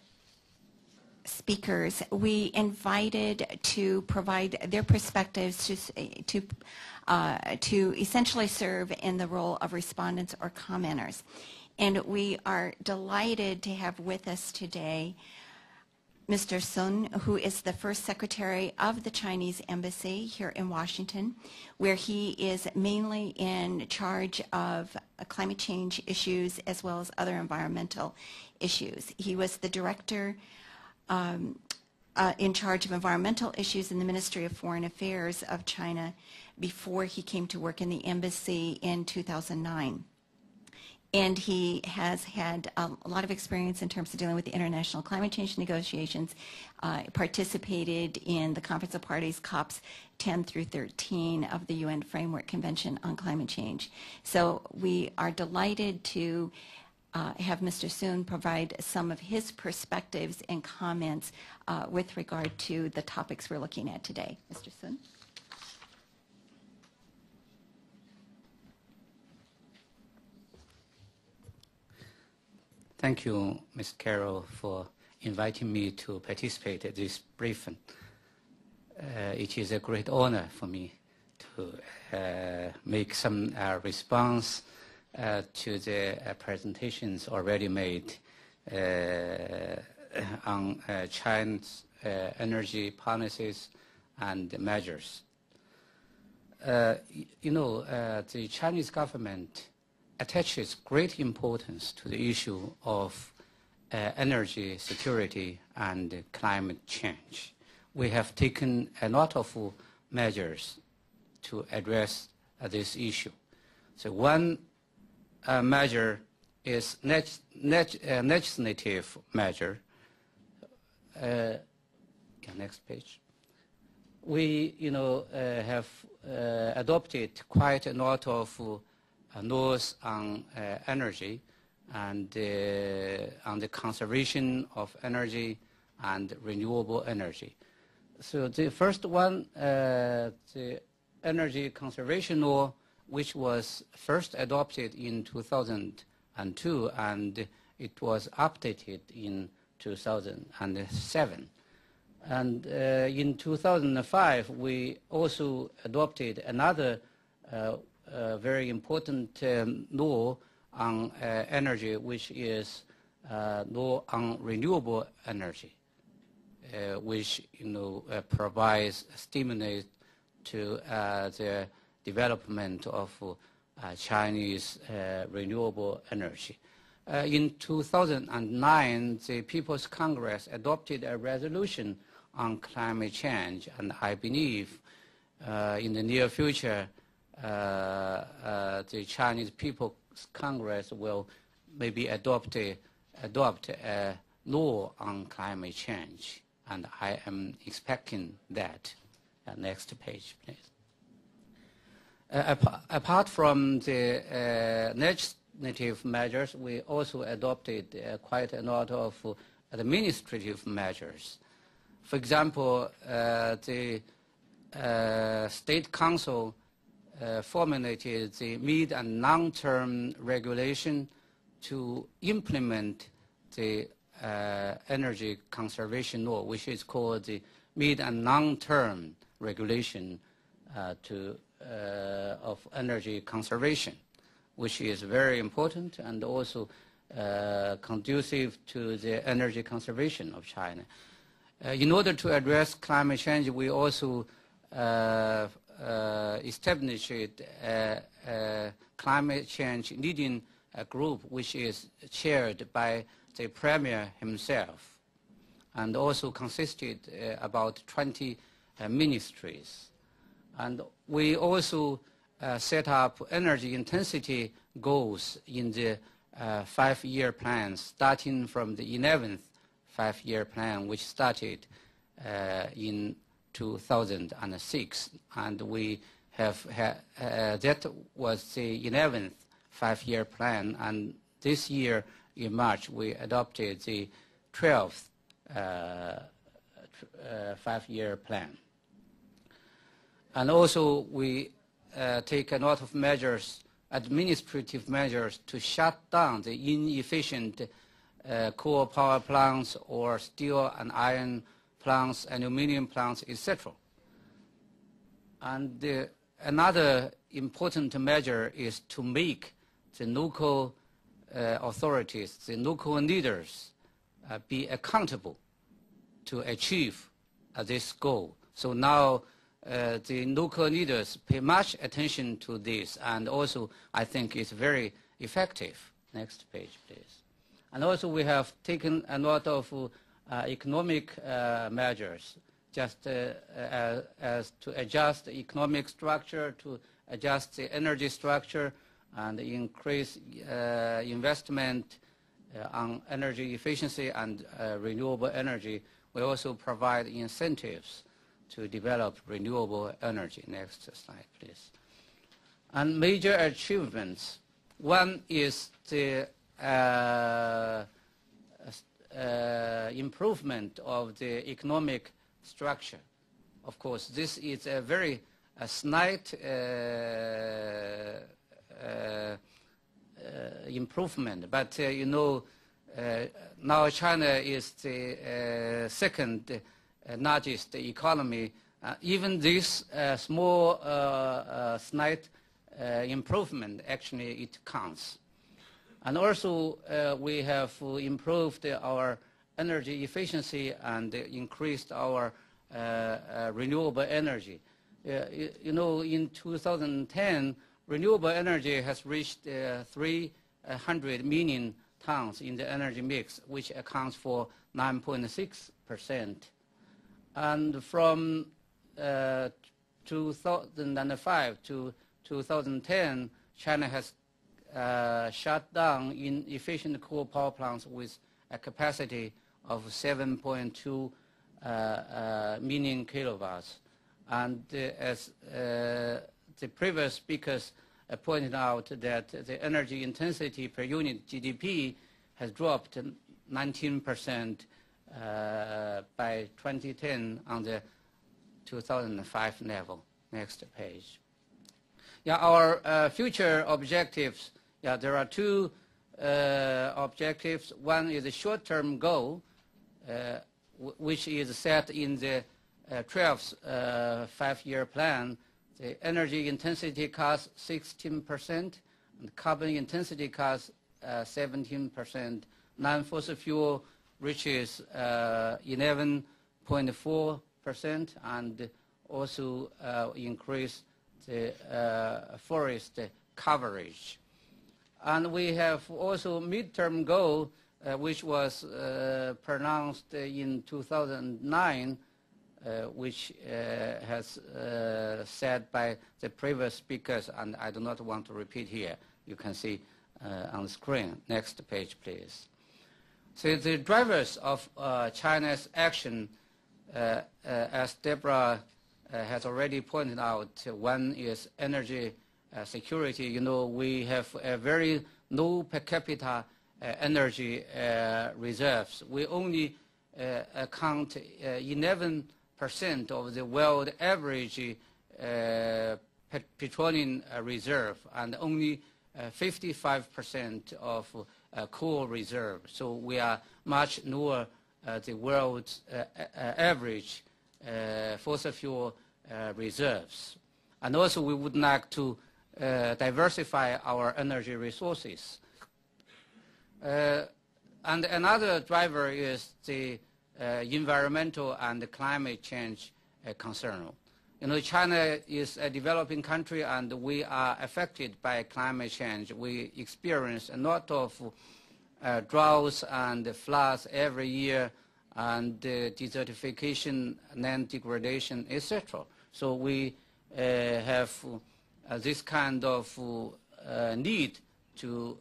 speakers, we invited to provide their perspectives to essentially serve in the role of respondents or commenters. And we are delighted to have with us today Mr. Sun, who is the first secretary of the Chinese Embassy here in Washington, where he is mainly in charge of climate change issues as well as other environmental issues. He was the director in charge of environmental issues in the Ministry of Foreign Affairs of China before he came to work in the embassy in 2009. And he has had a lot of experience in terms of dealing with the international climate change negotiations, participated in the Conference of Parties, COPs 10 through 13 of the UN Framework Convention on Climate Change. So we are delighted to have Mr. Sun provide some of his perspectives and comments with regard to the topics we're looking at today. Mr. Sun. Thank you, Ms. Carroll, for inviting me to participate in this briefing. It is a great honor for me to make some response to the presentations already made on China's energy policies and measures. The Chinese government attaches great importance to the issue of energy security and climate change. We have taken a lot of measures to address this issue. So one measure is legislative measure. Next page. We, have adopted quite a lot of laws on energy and on the conservation of energy and renewable energy. So the first one, the energy conservation law, which was first adopted in 2002 and it was updated in 2007. And in 2005, we also adopted another very important law on energy, which is law on renewable energy, which provides stimulus to the development of Chinese renewable energy. In 2009, the People's Congress adopted a resolution on climate change, and I believe in the near future the Chinese People's Congress will maybe adopt a law on climate change, and I am expecting that. Next page, please. Apart from the legislative measures, we also adopted quite a lot of administrative measures. For example, the State Council formulated the mid- and long-term regulation to implement the energy conservation law, which is called the mid- and long-term regulation of energy conservation, which is very important and also conducive to the energy conservation of China. In order to address climate change, we also established a climate change leading group, which is chaired by the Premier himself, and also consisted about 20 ministries. And we also set up energy intensity goals in the 5-year plan, starting from the 11th 5-year plan, which started in 2006, and we have that was the 11th 5-year plan, and this year in March we adopted the 12th 5-year plan. And also we take a lot of measures, administrative measures, to shut down the inefficient coal power plants or steel and iron plants, aluminum plants, etc. And another important measure is to make the local authorities, the local leaders, be accountable to achieve this goal. So now the local leaders pay much attention to this, and also I think it's very effective. Next page, please. And also we have taken a lot of economic measures, just as to adjust the economic structure, to adjust the energy structure, and increase investment on energy efficiency and renewable energy. We also provide incentives to develop renewable energy. Next slide, please. And major achievements. One is the improvement of the economic structure. Of course, this is a very slight improvement, but now China is the second largest economy. Even this small slight improvement, actually it counts. And also we have improved our energy efficiency and increased our renewable energy. You know, in 2010, renewable energy has reached 300 million tons in the energy mix, which accounts for 9.6%. And from 2005 to 2010, China has shut down inefficient coal power plants with a capacity of 7.2 million kilowatts. And as the previous speakers pointed out, that the energy intensity per unit GDP has dropped 19% by 2010 on the 2005 level. Next page. Yeah, our future objectives. Yeah, there are two objectives. One is a short-term goal, which is set in the 12th five-year plan. The energy intensity costs 16%, and carbon intensity costs 17%. Non-fossil fuel reaches 11.4%, and also increase the forest coverage. And we have also midterm goal, which was pronounced in 2009, which has said by the previous speakers, and I do not want to repeat here. You can see on the screen. Next page, please. So the drivers of China's action, as Deborah has already pointed out, one is energy security. You know, we have a very low per capita energy reserves. We only account 11% of the world average petroleum reserve, and only 55% of coal reserve. So we are much lower the world's average fossil fuel reserves. And also we would like to diversify our energy resources. And another driver is the environmental and climate change concern. You know, China is a developing country, and we are affected by climate change. We experience a lot of droughts and floods every year, and desertification, land degradation, etc. So we have this kind of need to,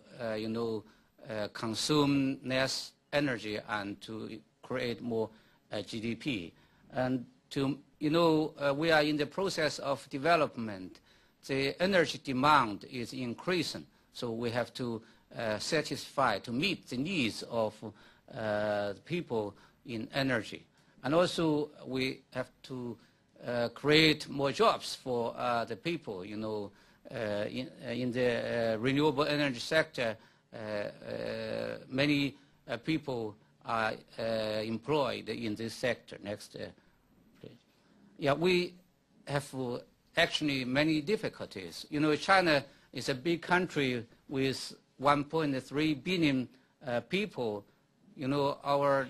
consume less energy and to create more GDP. And to, we are in the process of development. The energy demand is increasing, so we have to to meet the needs of people in energy. And also we have to create more jobs for the people, in the renewable energy sector. Many people are employed in this sector. Next, please. Yeah, we have actually many difficulties. You know, China is a big country with 1.3 billion people. You know, our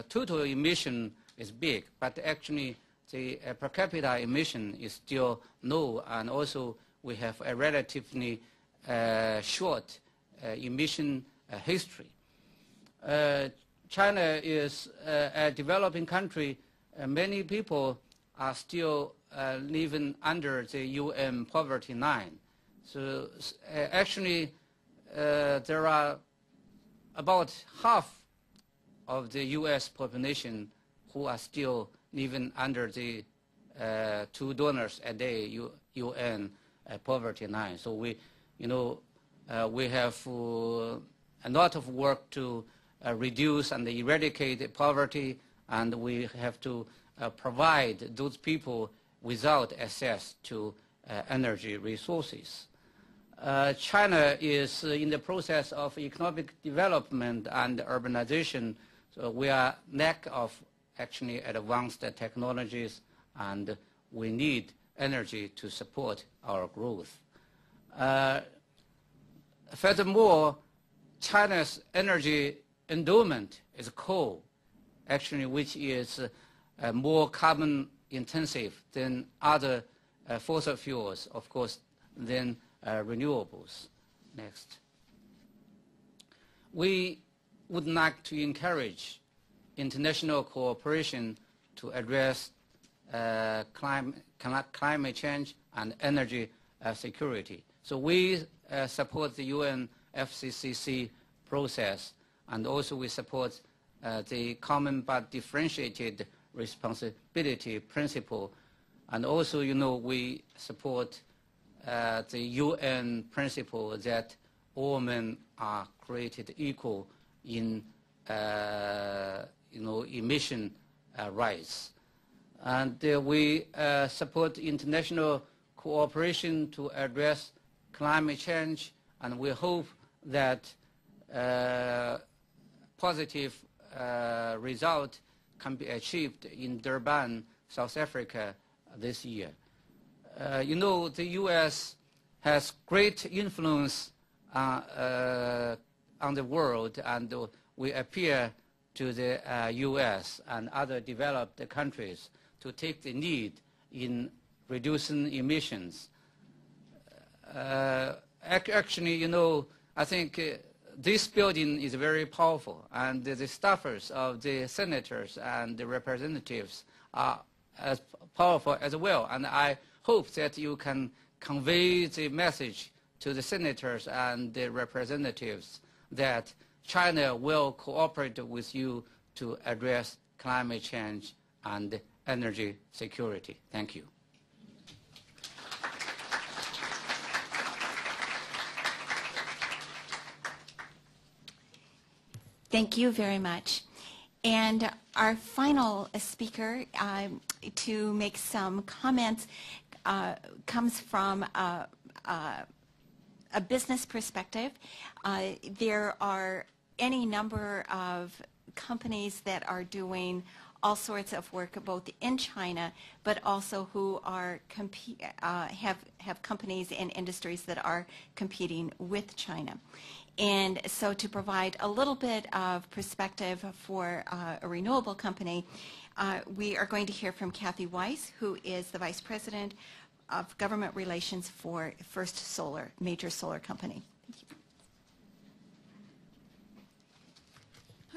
total emission is big, but actually the per capita emission is still low, and also we have a relatively short emission history. China is a developing country. Many people are still living under the UN poverty line. So actually there are about half of the US population who are still living under the $2 a day UN poverty line. So we have a lot of work to reduce and eradicate poverty, and we have to provide those people without access to energy resources. China is in the process of economic development and urbanization, so we are lack of actually advanced technologies, and we need energy to support our growth. Furthermore, China's energy endowment is coal, actually, which is more carbon intensive than other fossil fuels, of course, than renewables. Next. We would like to encourage international cooperation to address climate change and energy security. So we support the UN FCCC process, and also we support the common but differentiated responsibility principle. And also, we support the UN principle that all men are created equal in, emission rights. And we support international cooperation to address climate change, and we hope that positive result can be achieved in Durban, South Africa this year. The U.S. has great influence on the world, and we appeal to the U.S. and other developed countries to take the lead in reducing emissions. Actually, I think this building is very powerful, and the staffers of the senators and the representatives are as powerful as well. And I hope that you can convey the message to the senators and the representatives that China will cooperate with you to address climate change and energy security. Thank you. Thank you very much. And our final speaker to make some comments comes from a business perspective. There are any number of companies that are doing all sorts of work both in China, but also who are have companies and industries that are competing with China. And so to provide a little bit of perspective for a renewable company, we are going to hear from Kathy Weiss, who is the Vice President of Government Relations for First Solar, major solar company. Thank you.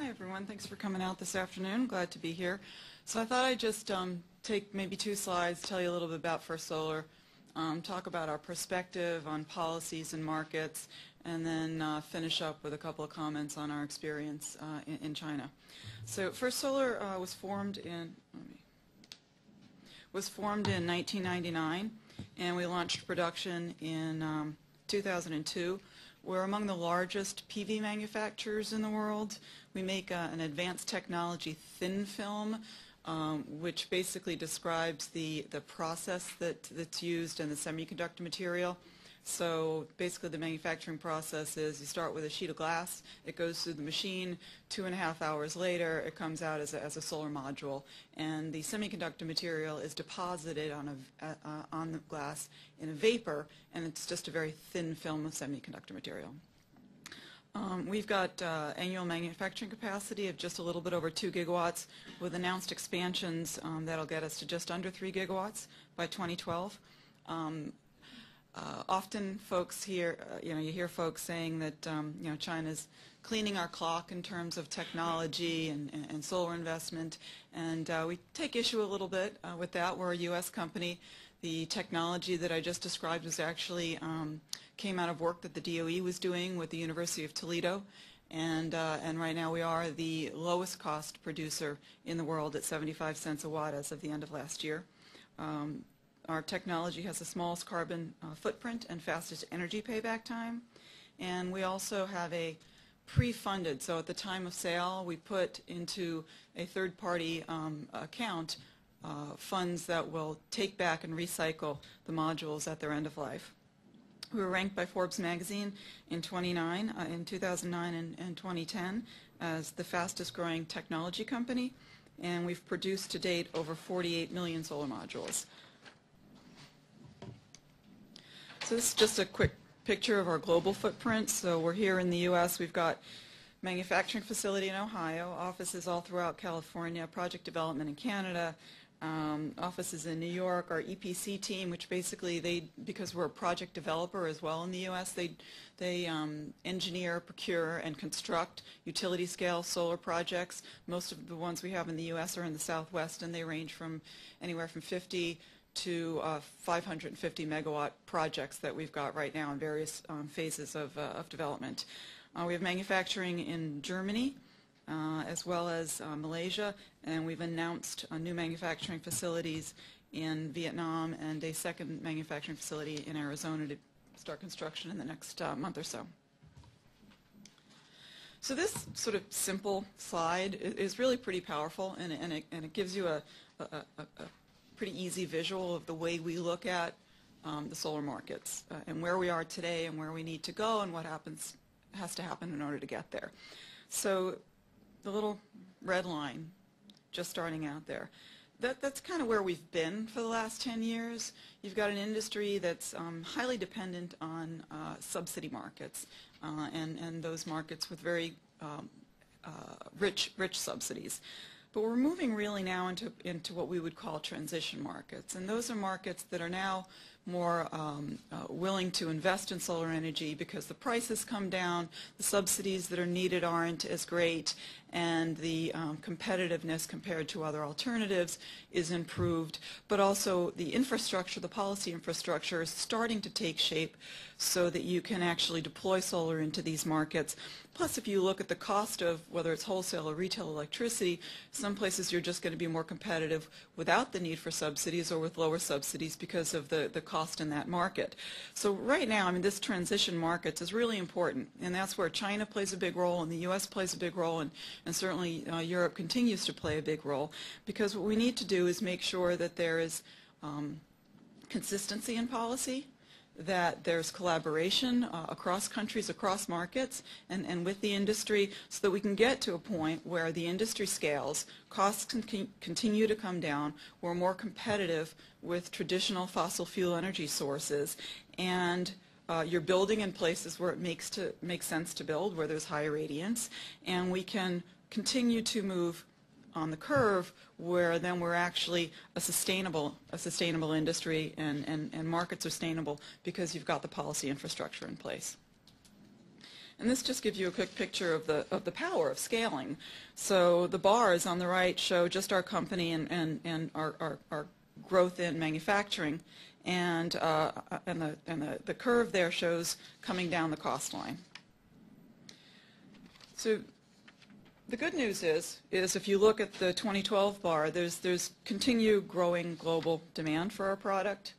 Hi, everyone. Thanks for coming out this afternoon. Glad to be here. So I thought I'd just take maybe 2 slides, tell you a little bit about First Solar, talk about our perspective on policies and markets, and then finish up with a couple of comments on our experience in China. So First Solar was formed in 1999, and we launched production in 2002. We're among the largest PV manufacturers in the world. We make an advanced technology thin film, which basically describes the process that's used in the semiconductor material. So basically the manufacturing process is you start with a sheet of glass, it goes through the machine, 2.5 hours later it comes out as a solar module, and the semiconductor material is deposited on the glass in a vapor, and it's just a very thin film of semiconductor material. We've got annual manufacturing capacity of just a little bit over 2 gigawatts with announced expansions that'll get us to just under 3 gigawatts by 2012. Often folks hear, you hear folks saying that, China's cleaning our clock in terms of technology and solar investment, and we take issue a little bit with that. We're a U.S. company. The technology that I just described was actually came out of work that the DOE was doing with the University of Toledo, and right now we are the lowest cost producer in the world at 75 cents a watt as of the end of last year. Our technology has the smallest carbon footprint and fastest energy payback time. And we also have a pre-funded, so at the time of sale, we put into a third-party account funds that will take back and recycle the modules at their end of life. We were ranked by Forbes magazine in 2009 and 2010 as the fastest growing technology company, and we've produced to date over 48 million solar modules. So this is just a quick picture of our global footprint. So we're here in the U.S. We've got manufacturing facility in Ohio, offices all throughout California, project development in Canada, offices in New York, our EPC team, which basically because we're a project developer as well in the U.S., they engineer, procure, and construct utility scale solar projects. Most of the ones we have in the U.S. are in the Southwest, and they range from anywhere from 50 to 550 megawatt projects that we've got right now in various phases of development. We have manufacturing in Germany, as well as Malaysia, and we've announced new manufacturing facilities in Vietnam and a second manufacturing facility in Arizona to start construction in the next month or so. So this sort of simple slide is really pretty powerful, and it gives you a pretty easy visual of the way we look at the solar markets and where we are today and where we need to go and what has to happen in order to get there. So the little red line just starting out there, that's kind of where we've been for the last 10 years. You've got an industry that's highly dependent on subsidy markets and those markets with very rich subsidies. But we're moving really now into what we would call transition markets, and those are markets that are now more willing to invest in solar energy because the prices come down, the subsidies that are needed aren't as great, and the competitiveness compared to other alternatives is improved. But also the infrastructure, the policy infrastructure is starting to take shape so that you can actually deploy solar into these markets. Plus, if you look at the cost of whether it's wholesale or retail electricity, some places you're just going to be more competitive without the need for subsidies or with lower subsidies because of the cost in that market. So right now, I mean, this transition markets is really important, and that's where China plays a big role and the U.S. plays a big role, and certainly Europe continues to play a big role, because what we need to do is make sure that there is consistency in policy, that there's collaboration across countries, across markets, and with the industry, so that we can get to a point where the industry scales, costs can continue to come down, we're more competitive with traditional fossil fuel energy sources, and you're building in places where it makes sense to build, where there's high radiance, and we can continue to move on the curve where then we're actually a sustainable industry and markets are sustainable because you've got the policy infrastructure in place. And this just gives you a quick picture of the power of scaling. So the bars on the right show just our company and our growth in manufacturing, and the curve there shows coming down the cost line. So the good news is if you look at the 2012 bar, there's continued growing global demand for our product.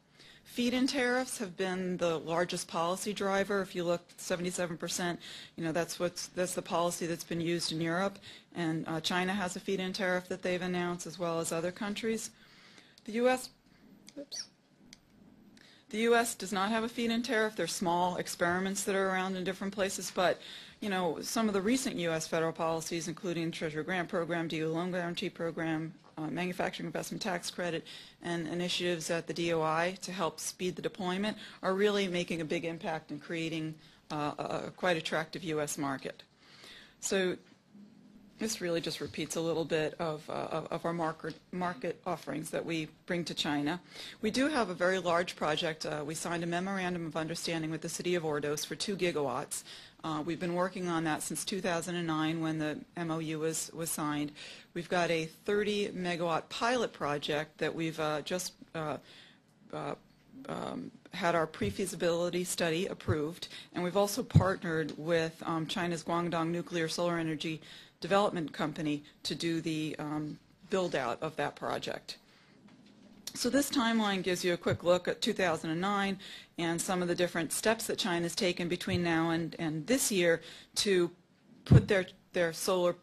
Feed-in tariffs have been the largest policy driver. If you look, 77%, that's the policy that's been used in Europe, and China has a feed-in tariff that they've announced, as well as other countries. The U.S. does not have a feed-in tariff. There's small experiments that are around in different places, but some of the recent U.S. federal policies, including Treasury Grant Program, DOE Loan Guarantee Program, Manufacturing Investment Tax Credit, and initiatives at the DOI to help speed the deployment, are really making a big impact in creating a quite attractive U.S. market. So this really just repeats a little bit of our market offerings that we bring to China. We do have a very large project. We signed a memorandum of understanding with the city of Ordos for 2 gigawatts. We've been working on that since 2009 when the MOU was signed. We've got a 30 megawatt pilot project that we've just had our pre-feasibility study approved, and we've also partnered with China's Guangdong Nuclear Solar Energy Development Company to do the build-out of that project. So this timeline gives you a quick look at 2009 and some of the different steps that China's taken between now and this year to put their solar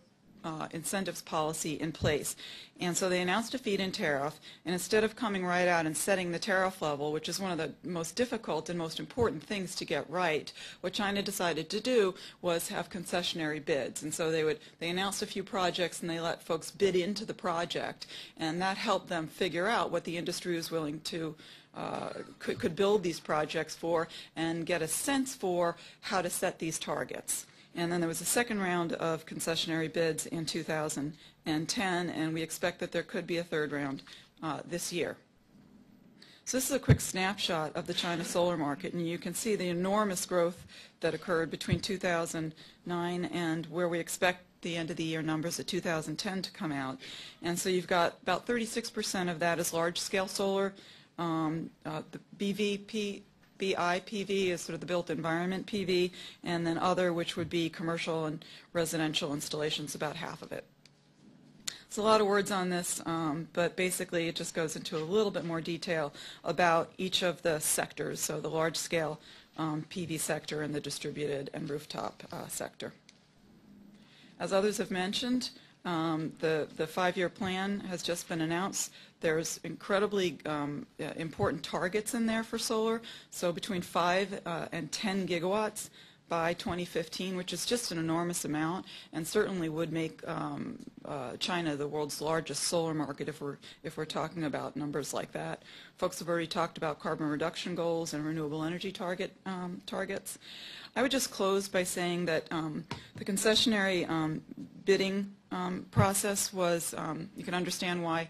incentives policy in place. And so they announced a feed-in tariff, and instead of coming right out and setting the tariff level, which is one of the most difficult and most important things to get right, what China decided to do was have concessionary bids. And so they announced a few projects and they let folks bid into the project, and that helped them figure out what the industry was willing to could build these projects for and get a sense for how to set these targets. And then there was a second round of concessionary bids in 2010, and we expect that there could be a third round this year. So this is a quick snapshot of the China solar market, and you can see the enormous growth that occurred between 2009 and where we expect the end of the year numbers at 2010 to come out. And so you've got about 36% of that is large-scale solar. The BIPV is sort of the built environment PV, and then other, which would be commercial and residential installations, about half of it. It's a lot of words on this, but basically it just goes into a little bit more detail about each of the sectors, so the large-scale PV sector and the distributed and rooftop sector. As others have mentioned, the 5-year plan has just been announced. There's incredibly important targets in there for solar, so between 5 and 10 gigawatts by 2015, which is just an enormous amount, and certainly would make China the world's largest solar market if we're talking about numbers like that. Folks have already talked about carbon reduction goals and renewable energy targets. I would just close by saying that the concessionary bidding process was, you can understand why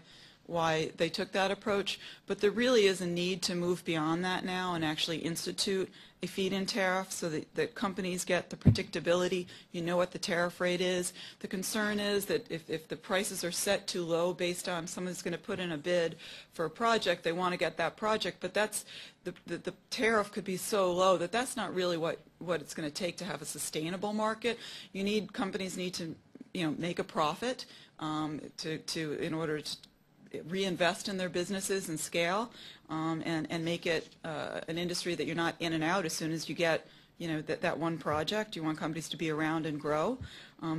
they took that approach, but there really is a need to move beyond that now and actually institute a feed-in tariff so that companies get the predictability. You know what the tariff rate is. The concern is that if the prices are set too low based on someone's going to put in a bid for a project, they want to get that project, but that's the tariff could be so low that that's not really what it's going to take to have a sustainable market. Companies need to make a profit in order to reinvest in their businesses and scale, and make it an industry that you're not in and out as soon as you get that one project. You want companies to be around and grow.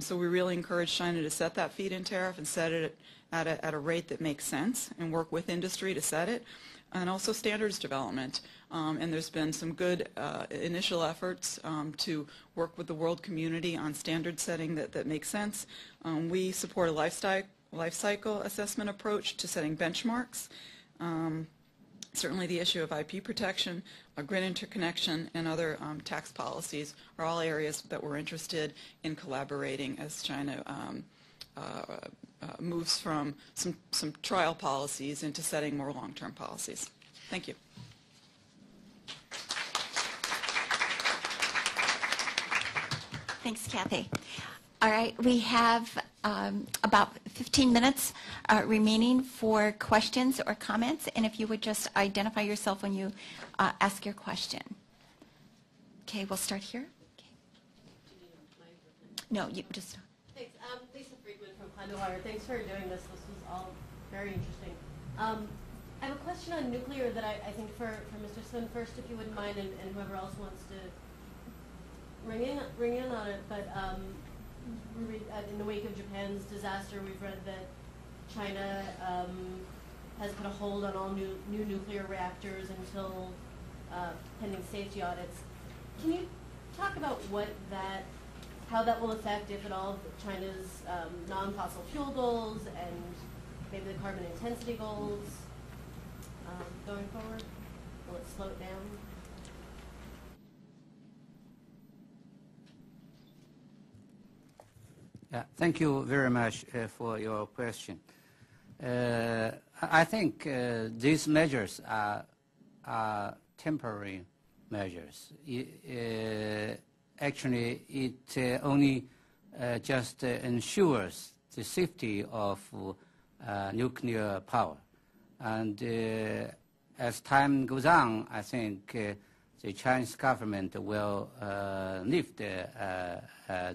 So we really encourage China to set that feed-in tariff and set it at a rate that makes sense and work with industry to set it. And also standards development. And there's been some good initial efforts to work with the world community on standard setting that makes sense. We support a life cycle assessment approach to setting benchmarks. Certainly the issue of IP protection, grid interconnection, and other tax policies are all areas that we're interested in collaborating as China moves from some trial policies into setting more long-term policies. Thank you. Thanks, Kathy. All right, we have about 15 minutes remaining for questions or comments, and if you would just identify yourself when you ask your question. Okay, we'll start here. Okay. No, you just. Thanks. Lisa Friedman from Climate Wire. Thanks for doing this. This was all very interesting. I have a question on nuclear that I think for Mr. Sun first, if you wouldn't mind, and whoever else wants to ring in on it. But in the wake of Japan's disaster, we've read that China has put a hold on all new nuclear reactors until pending safety audits. Can you talk about how that will affect, if at all, China's non-fossil fuel goals and maybe the carbon intensity goals going forward? Will it slow it down? Yeah, thank you very much for your question. I think these measures are temporary measures. Actually, it only just ensures the safety of nuclear power. And as time goes on, I think the Chinese government will lift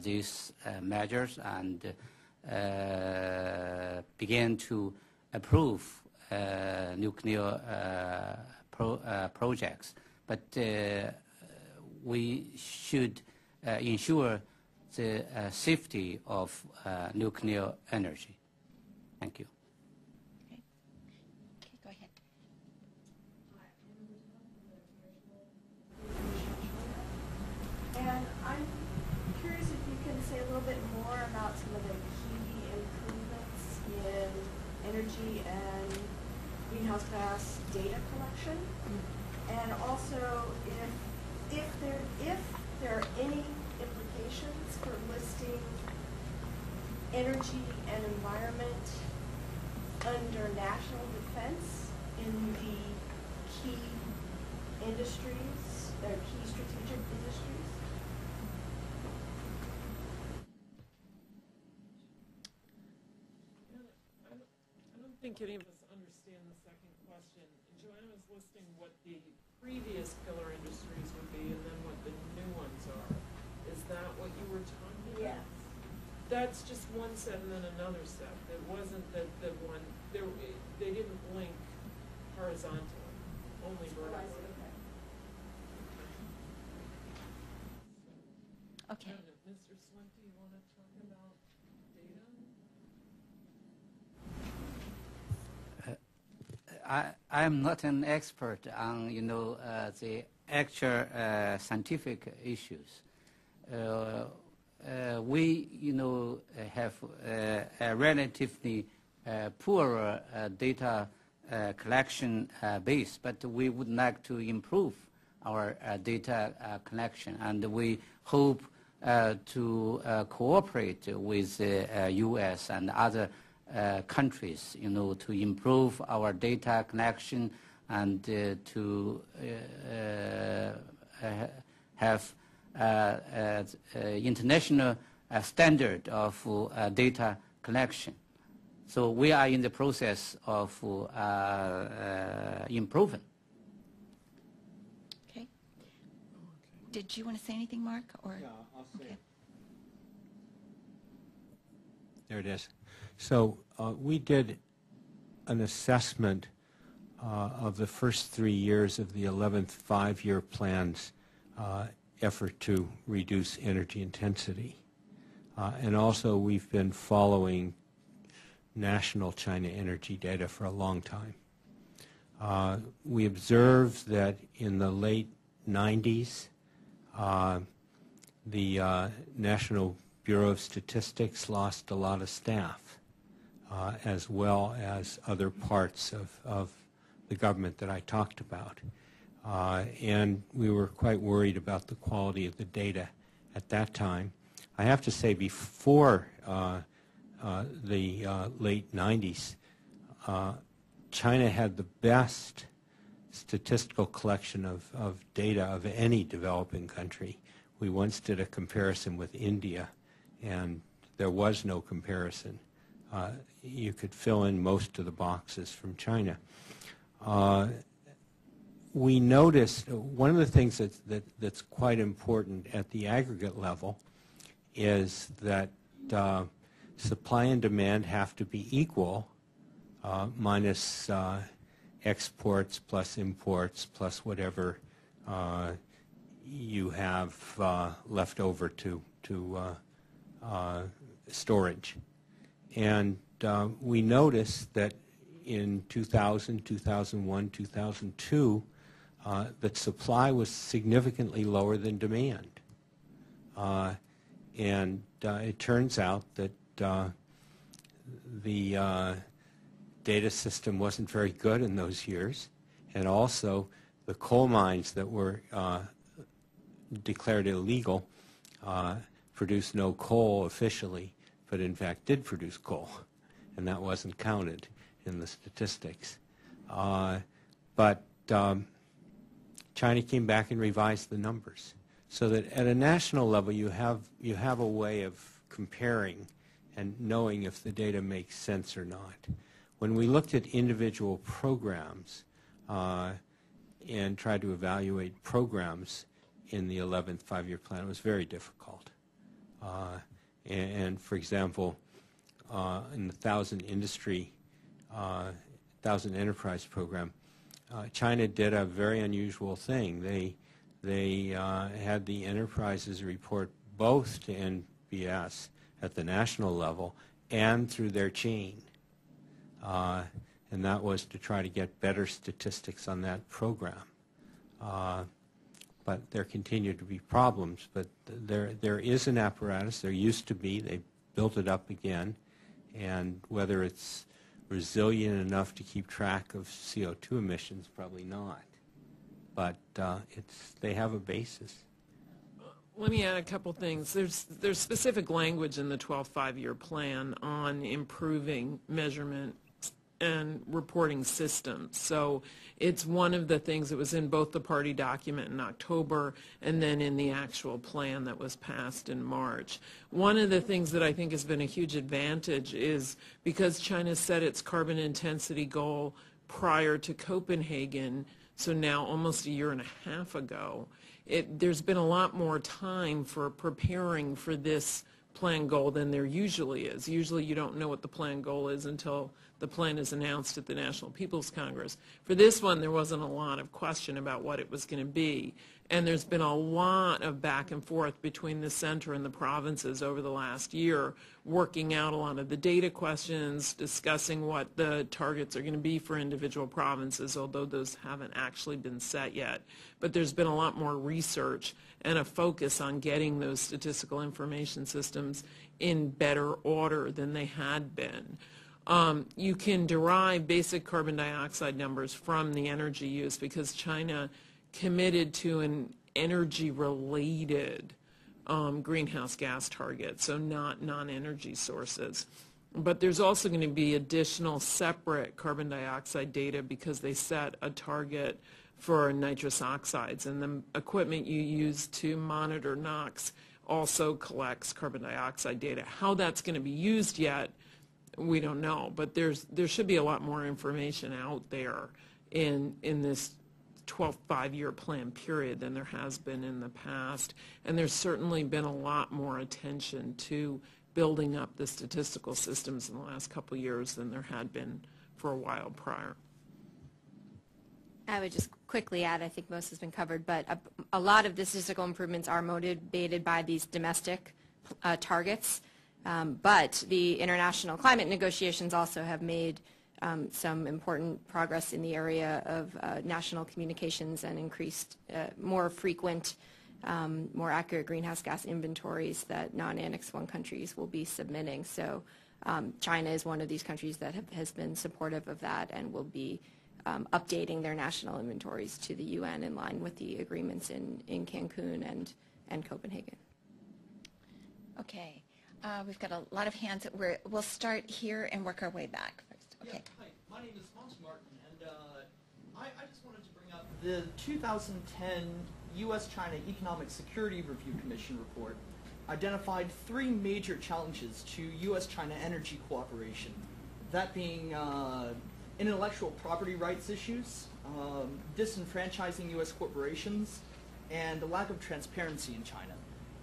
these measures and begin to approve nuclear projects. But we should ensure the safety of nuclear energy. Thank you. Okay. Okay, go ahead. And I'm curious if you can say a little bit more about some of the key improvements in energy and greenhouse gas data collection, and also if there are any implications for listing energy and environment under national defense in the key industries, or key strategic industries. I don't think any of us understand the second question. Joanna was listing what the previous pillar industries would be and then what the new ones are. Is that what you were talking about? Yes. That's just one set and then another set. It wasn't that the one, they didn't link horizontally, only vertically. Okay. Mr. Swint, do you want to talk about data? I am not an expert on, the actual scientific issues. We, have a relatively poor data collection base, but we would like to improve our data collection, and we hope to cooperate with the U.S. and other countries, to improve our data collection and to have international standard of data collection. So we are in the process of improving. Okay. Did you want to say anything, Mark? Or? Yeah, I'll say. Okay. There it is. So we did an assessment of the first 3 years of the 11th five-year plan's effort to reduce energy intensity. And also we've been following national China energy data for a long time. We observed that in the late 90s, the National Bureau of Statistics lost a lot of staff, as well as other parts of the government that I talked about. And we were quite worried about the quality of the data at that time. I have to say, before the late 90s, China had the best statistical collection of data of any developing country. We once did a comparison with India, and there was no comparison. You could fill in most of the boxes from China. We noticed one of the things that's quite important at the aggregate level is that supply and demand have to be equal, minus exports plus imports plus whatever you have left over to storage. And we noticed that in 2000, 2001, 2002, that supply was significantly lower than demand. And it turns out that the data system wasn't very good in those years, and also the coal mines that were declared illegal produced no coal officially, but in fact did produce coal, and that wasn't counted in the statistics. But China came back and revised the numbers, so that at a national level you have a way of comparing and knowing if the data makes sense or not. When we looked at individual programs and tried to evaluate programs in the 11th five-year plan, it was very difficult. And for example, in the 1,000 Enterprise program, China did a very unusual thing. They had the enterprises report both to SBS at the national level and through their chain. And that was to try to get better statistics on that program. But there continue to be problems. But there is an apparatus. There used to be. They built it up again. And whether it's resilient enough to keep track of CO2 emissions, probably not. But they have a basis. Let me add a couple things. There's specific language in the 12th five-year plan on improving measurement and reporting systems. So it's one of the things that was in both the party document in October and then in the actual plan that was passed in March. One of the things that I think has been a huge advantage is because China set its carbon intensity goal prior to Copenhagen, so now almost a year and a half ago, there's been a lot more time for preparing for this plan goal than there usually is. Usually you don't know what the plan goal is until the plan is announced at the National People's Congress. For this one, there wasn't a lot of question about what it was going to be. And there's been a lot of back and forth between the center and the provinces over the last year, working out a lot of the data questions, discussing what the targets are going to be for individual provinces, although those haven't actually been set yet. But there's been a lot more research and a focus on getting those statistical information systems in better order than they had been. You can derive basic carbon dioxide numbers from the energy use because China committed to an energy-related greenhouse gas target, so not non-energy sources. But there's also going to be additional separate carbon dioxide data because they set a target for nitrous oxides, and the equipment you use to monitor NOx also collects carbon dioxide data. How that's going to be used yet, we don't know, but there should be a lot more information out there in this 12th five-year plan period than there has been in the past, and there's certainly been a lot more attention to building up the statistical systems in the last couple of years than there had been for a while prior. I would just quickly add, I think most has been covered, but a lot of the statistical improvements are motivated by these domestic targets, but the international climate negotiations also have made some important progress in the area of national communications and increased, more frequent, more accurate greenhouse gas inventories that non-Annex 1 countries will be submitting. So China is one of these countries that has been supportive of that and will be updating their national inventories to the UN in line with the agreements in Cancun and Copenhagen. Okay. We've got a lot of hands. We'll start here and work our way back first. Okay. Yeah, hi, my name is Hans Martin, and I just wanted to bring up the 2010 U.S.-China Economic Security Review Commission report identified 3 major challenges to U.S.-China energy cooperation, that being intellectual property rights issues, disenfranchising U.S. corporations, and the lack of transparency in China.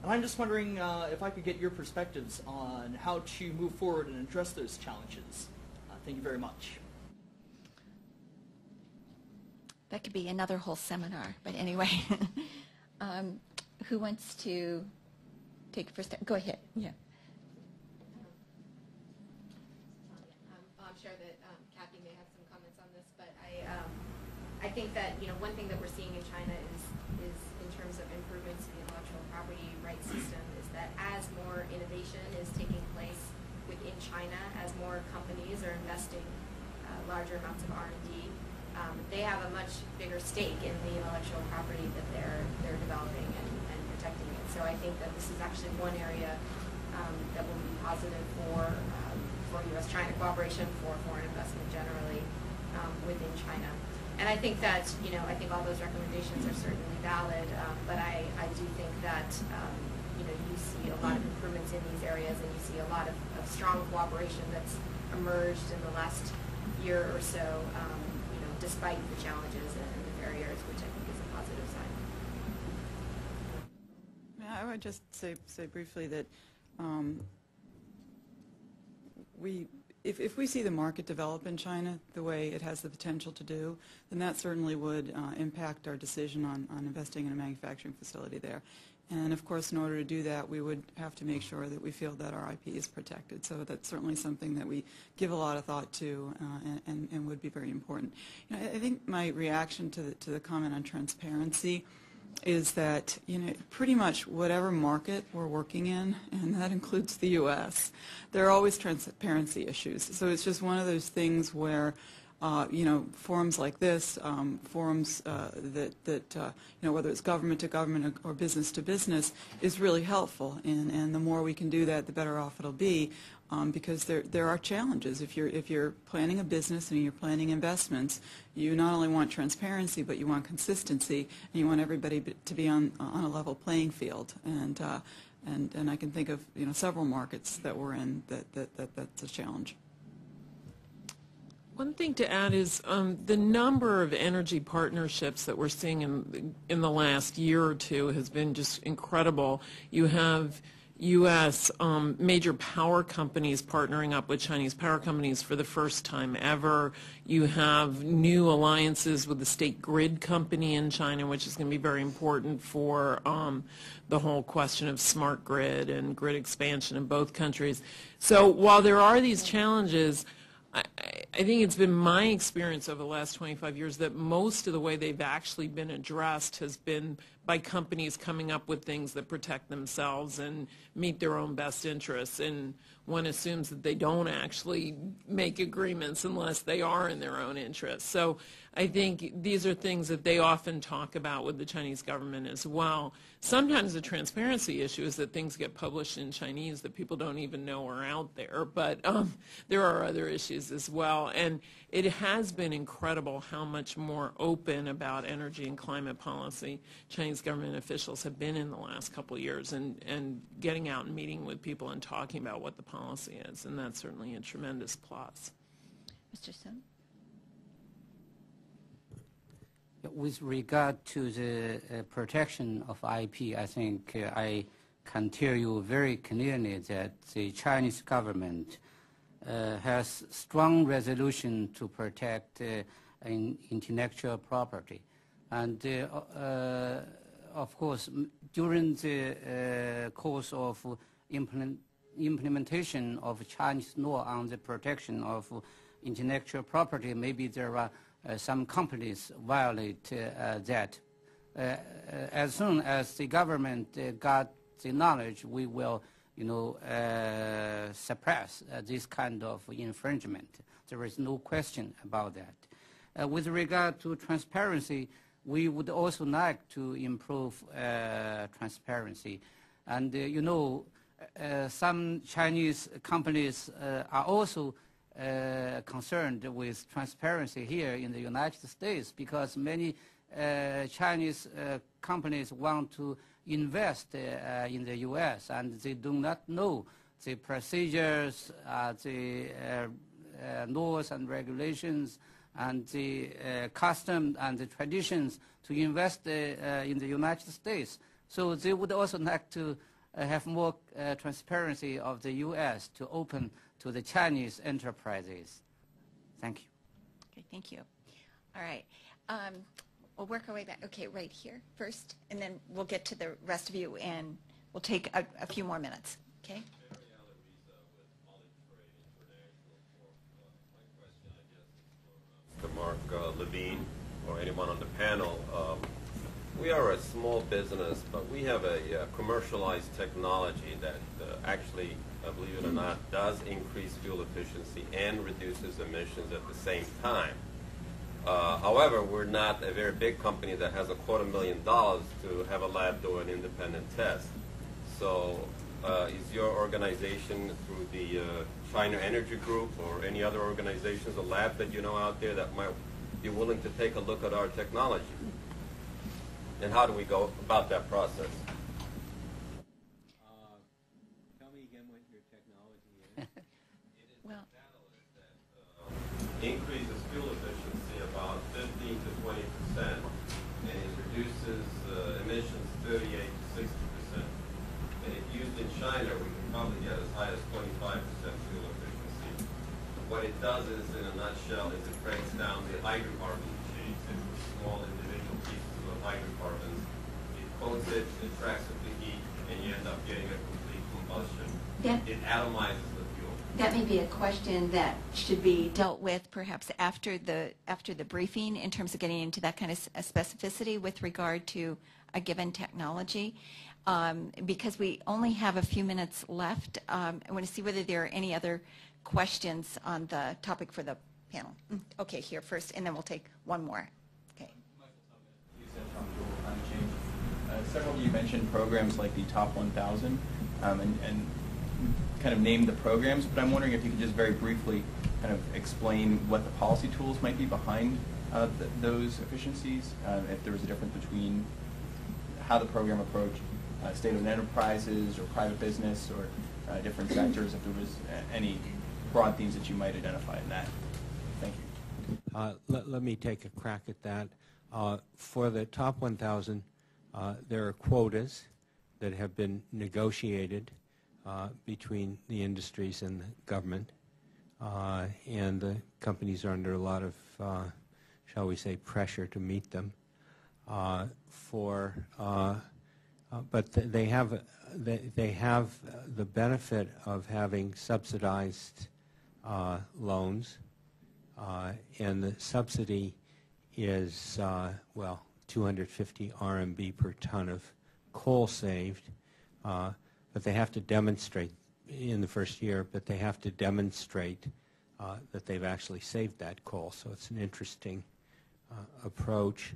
And I'm just wondering if I could get your perspectives on how to move forward and address those challenges. Thank you very much. That could be another whole seminar, but anyway. Who wants to take first? Go ahead. Yeah. I'm sure that Kathy may have some comments on this, but I think that one thing that we're seeing in China is in terms of improvements in the intellectual property rights system is that as more innovation is taking place within China, as more companies are investing larger amounts of R&D, they have a much bigger stake in the intellectual property that they're developing and protecting it. So I think that this is actually one area that will be positive for U.S.-China cooperation, for foreign investment generally within China. And I think that, I think all those recommendations are certainly valid, but I do think that, you see a lot of improvements in these areas, and you see a lot of strong cooperation that's emerged in the last year or so, despite the challenges and the barriers, which I think is a positive sign. I would just say briefly that if we see the market develop in China the way it has the potential to do, then that certainly would impact our decision on investing in a manufacturing facility there. And of course, in order to do that, we would have to make sure that we feel that our IP is protected. So that's certainly something that we give a lot of thought to and would be very important. You know, I think my reaction to the comment on transparency is that, you know, pretty much whatever market we're working in, and that includes the U.S., there are always transparency issues. So it's just one of those things where you know, forums like this, forums that you know, whether it's government to government or business to business, is really helpful. And the more we can do that, the better off it'll be, because there are challenges. If you're planning a business and you're planning investments, you not only want transparency, but you want consistency, and you want everybody to be on a level playing field. And I can think of, you know, several markets that we're in that's a challenge. One thing to add is the number of energy partnerships that we're seeing in the last year or two has been just incredible. You have U.S. Major power companies partnering up with Chinese power companies for the first time ever. You have new alliances with the state grid company in China, which is going to be very important for the whole question of smart grid and grid expansion in both countries. So while there are these challenges, I think it's been my experience over the last 25 years that most of the way they've actually been addressed has been by companies coming up with things that protect themselves and meet their own best interests. And one assumes that they don't actually make agreements unless they are in their own interests. So I think these are things that they often talk about with the Chinese government as well. Sometimes the transparency issue is that things get published in Chinese that people don't even know are out there. But there are other issues as well. And it has been incredible how much more open about energy and climate policy Chinese government officials have been in the last couple of years, and getting out and meeting with people and talking about what the policy is. And that's certainly a tremendous plus. Mr. Sun? With regard to the protection of IP, I think I can tell you very clearly that the Chinese government has strong resolution to protect intellectual property. And of course, during the course of implementation of Chinese law on the protection of intellectual property, maybe there are some companies violate that. As soon as the government got the knowledge, we will, you know, suppress this kind of infringement. There is no question about that. With regard to transparency, we would also like to improve transparency. And, you know, some Chinese companies are also concerned with transparency here in the United States, because many Chinese companies want to invest in the U.S. and they do not know the procedures, the laws and regulations, and the custom and the traditions to invest in the United States. So they would also like to have more transparency of the U.S. to open to the Chinese enterprises. Thank you. Okay, thank you. All right. We'll work our way back. Okay, right here first, and then we'll get to the rest of you, and we'll take a few more minutes. Okay? Mark Levine or anyone on the panel. We are a small business, but we have a commercialized technology that actually, believe it or not, does increase fuel efficiency and reduces emissions at the same time. However, we're not a very big company that has $250,000 to have a lab do an independent test. So is your organization, through the China Energy Group or any other organizations, a lab that you know out there that might be willing to take a look at our technology? And how do we go about that process? Tell me again what your technology is. It is a catalyst that increases fuel efficiency about 15 to 20%, and it reduces emissions 38 to 60%. And if used in China, we can probably get as high as 25% fuel efficiency. What it does is, in a nutshell, is it breaks down the hydrocarbon chains into small individual pieces of hydrocarbons. It coats it, interacts with the heat, and you end up getting a complete combustion. That- It atomizes the fuel. That may be a question that should be dealt with perhaps after the briefing in terms of getting into that kind of specificity with regard to a given technology. Because we only have a few minutes left, I want to see whether there are any other questions on the topic for the panel. Okay, here first, and then we'll take one more. Okay. You said from global climate change. Several of you mentioned programs like the Top 1,000 and kind of named the programs, but I'm wondering if you could just very briefly kind of explain what the policy tools might be behind those efficiencies, if there was a difference between how the program approached state-owned enterprises or private business or different sectors, if there was any broad themes that you might identify in that. Thank you. Let me take a crack at that. For the top 1,000, there are quotas that have been negotiated between the industries and the government, and the companies are under a lot of, shall we say, pressure to meet them. But they have the benefit of having subsidized loans, and the subsidy is 250 RMB per ton of coal saved. But they have to demonstrate in the first year, but they have to demonstrate that they've actually saved that coal. So it's an interesting approach.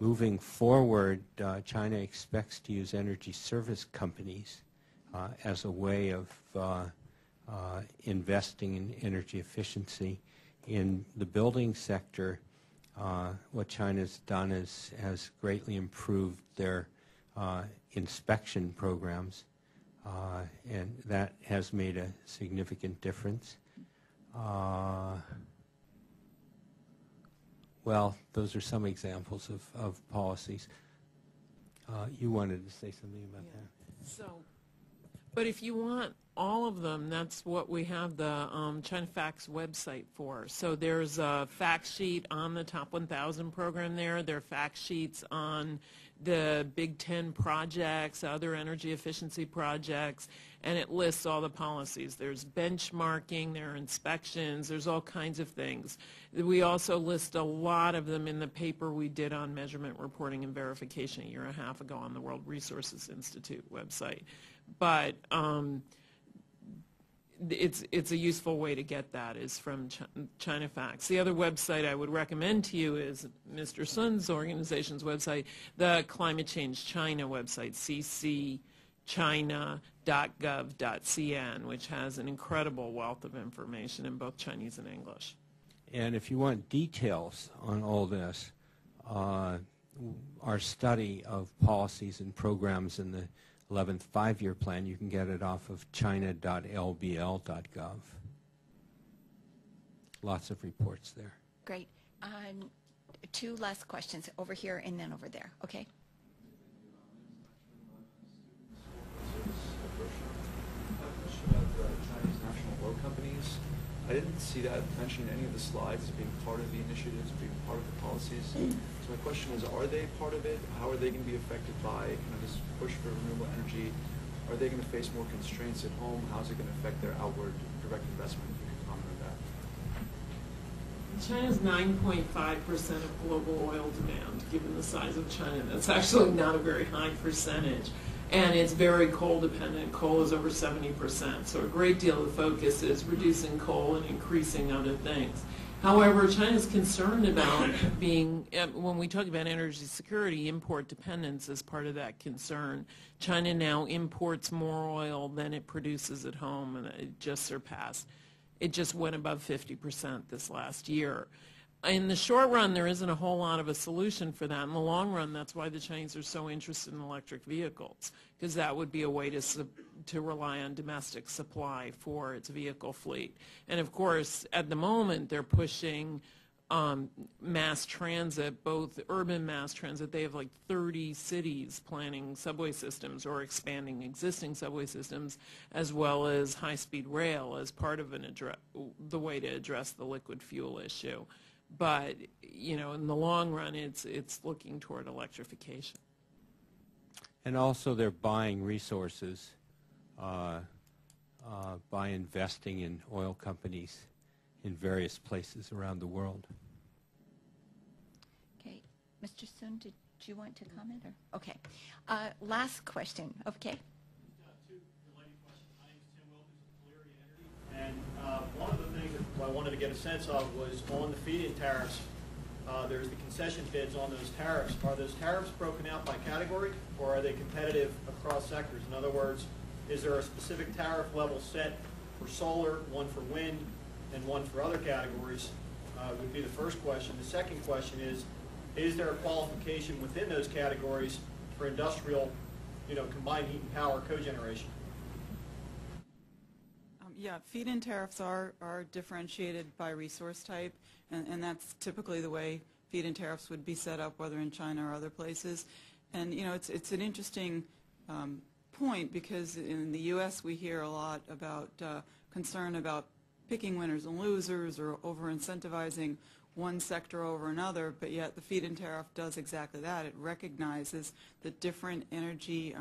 Moving forward, China expects to use energy service companies as a way of investing in energy efficiency. In the building sector, what China's done is has greatly improved their inspection programs, and that has made a significant difference. Well, those are some examples of policies. You wanted to say something about that? So, but if you want all of them, that's what we have the China Facts website for. So there's a fact sheet on the Top 1,000 program there. There are fact sheets on the Big 10 projects, other energy efficiency projects, and it lists all the policies. There's benchmarking, there are inspections, there's all kinds of things. We also list a lot of them in the paper we did on measurement, reporting, and verification a year and a half ago on the World Resources Institute website. But it's a useful way to get that is from China Facts. The other website I would recommend to you is Mr. Sun's organization's website, the Climate Change China website, ccchina.gov.cn, which has an incredible wealth of information in both Chinese and English. And if you want details on all this, our study of policies and programs in the 11th five-year plan, you can get it off of china.lbl.gov. Lots of reports there. Great. Two last questions, over here and then over there. Okay. Companies. I didn't see that mentioned in any of the slides as being part of the initiatives, being part of the policies. So my question is, are they part of it? How are they going to be affected by kind of this push for renewable energy? Are they going to face more constraints at home? How is it going to affect their outward direct investment? If you could comment on that. China's 9.5% of global oil demand, given the size of China. That's actually not a very high percentage. And it's very coal dependent. Coal is over 70%. So a great deal of focus is reducing coal and increasing other things. However, China's concerned about being, when we talk about energy security, import dependence is part of that concern. China now imports more oil than it produces at home, and it just surpassed. It just went above 50% this last year. In the short run, there isn't a whole lot of a solution for that. In the long run, that's why the Chinese are so interested in electric vehicles, because that would be a way to rely on domestic supply for its vehicle fleet. And of course, at the moment, they're pushing mass transit, both urban mass transit. They have like 30 cities planning subway systems or expanding existing subway systems, as well as high-speed rail as part of the way to address the liquid fuel issue. But, you know, in the long run, it's looking toward electrification. And also they're buying resources by investing in oil companies in various places around the world. Okay. Mr. Sun, did you want to comment? Or? Okay. Last question. Okay. Two related questions. My name is Tim Wilkins with Polari Energy. And one of the things that I wanted to get a sense of was on the feed-in tariffs. There's the concession bids on those tariffs. Are those tariffs broken out by category, or are they competitive across sectors? In other words, is there a specific tariff level set for solar, one for wind, and one for other categories? Would be the first question. The second question is there a qualification within those categories for industrial, combined heat and power cogeneration? Yeah, feed-in tariffs are differentiated by resource type, and that's typically the way feed-in tariffs would be set up, whether in China or other places. And it's an interesting point, because in the U.S. we hear a lot about concern about picking winners and losers or over-incentivizing one sector over another, but yet the feed-in tariff does exactly that. It recognizes that different energy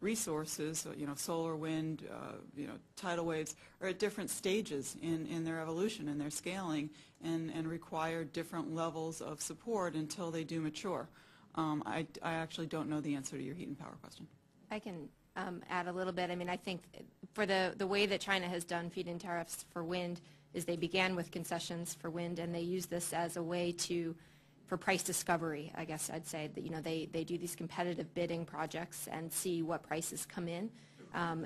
resources, solar, wind, tidal waves, are at different stages in their evolution and their scaling, and require different levels of support until they do mature. I actually don't know the answer to your heat and power question. I can add a little bit. I mean, I think for the way that China has done feed-in tariffs for wind is they began with concessions for wind, and they use this as a way for price discovery, I guess I'd say. That they do these competitive bidding projects and see what prices come in.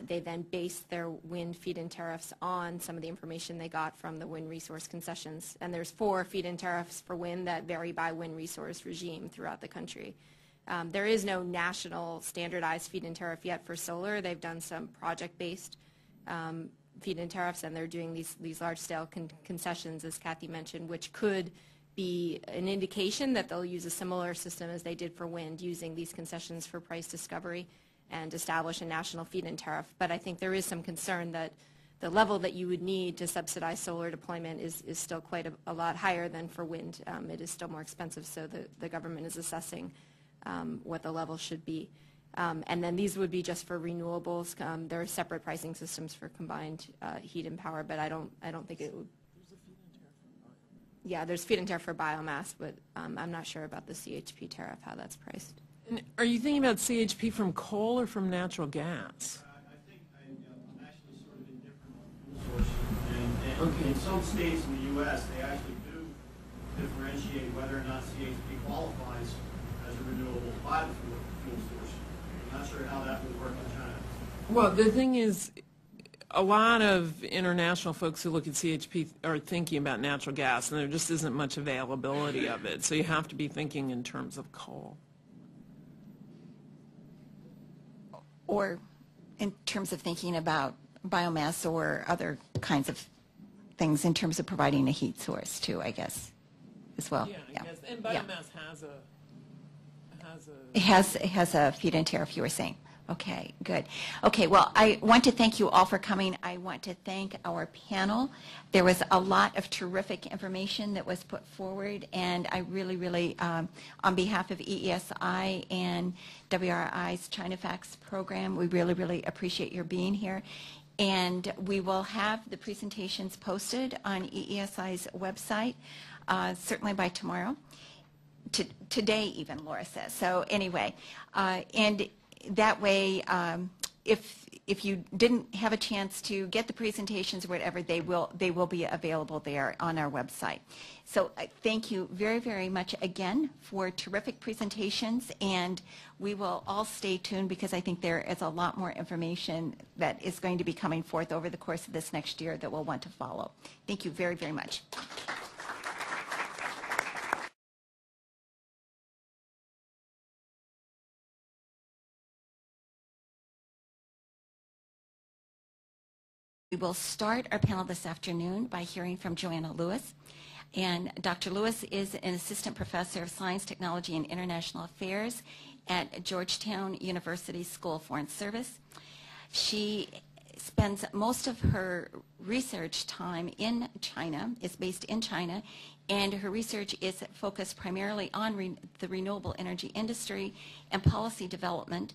They then base their wind feed-in tariffs on some of the information they got from the wind resource concessions. And there's 4 feed-in tariffs for wind that vary by wind resource regime throughout the country. There is no national standardized feed-in tariff yet for solar. They've done some project-based feed-in tariffs, and they're doing these large-scale concessions, as Kathy mentioned, which could be an indication that they'll use a similar system as they did for wind, using these concessions for price discovery and establish a national feed-in tariff. But I think there is some concern that the level that you would need to subsidize solar deployment is still quite a lot higher than for wind. It is still more expensive, so the government is assessing what the level should be. And then these would be just for renewables. There are separate pricing systems for combined heat and power, but I don't think it would. Yeah, there's feed-in tariff for biomass, but I'm not sure about the CHP tariff, how that's priced. And are you thinking about CHP from coal or from natural gas? I think I'm actually sort of indifferent on fuel sources. And in some states in the U.S., they actually do differentiate whether or not CHP qualifies as a renewable biofuel source. I'm not sure how that would work in China. Well, the thing is, a lot of international folks who look at CHP are thinking about natural gas, and there just isn't much availability of it. So you have to be thinking in terms of coal. Or in terms of thinking about biomass or other kinds of things in terms of providing a heat source too, I guess, as well. Yeah, I guess. And biomass has a... It has a feed-in tariff, you were saying. Okay, good. Okay, well, I want to thank you all for coming. I want to thank our panel. There was a lot of terrific information that was put forward, and I really, really, on behalf of EESI and WRI's China Facts program, we really, really appreciate your being here. And we will have the presentations posted on EESI's website, certainly by tomorrow. Today even, Laura says. So anyway, and that way, if you didn't have a chance to get the presentations or whatever, they will be available there on our website. So thank you very, very much again for terrific presentations, and we will all stay tuned because I think there is a lot more information that is going to be coming forth over the course of this next year that we'll want to follow. Thank you very, very much. We will start our panel this afternoon by hearing from Joanna Lewis. And Dr. Lewis is an assistant professor of science, technology, and international affairs at Georgetown University School of Foreign Service. She spends most of her research time in China, is based in China, and her research is focused primarily on the renewable energy industry and policy development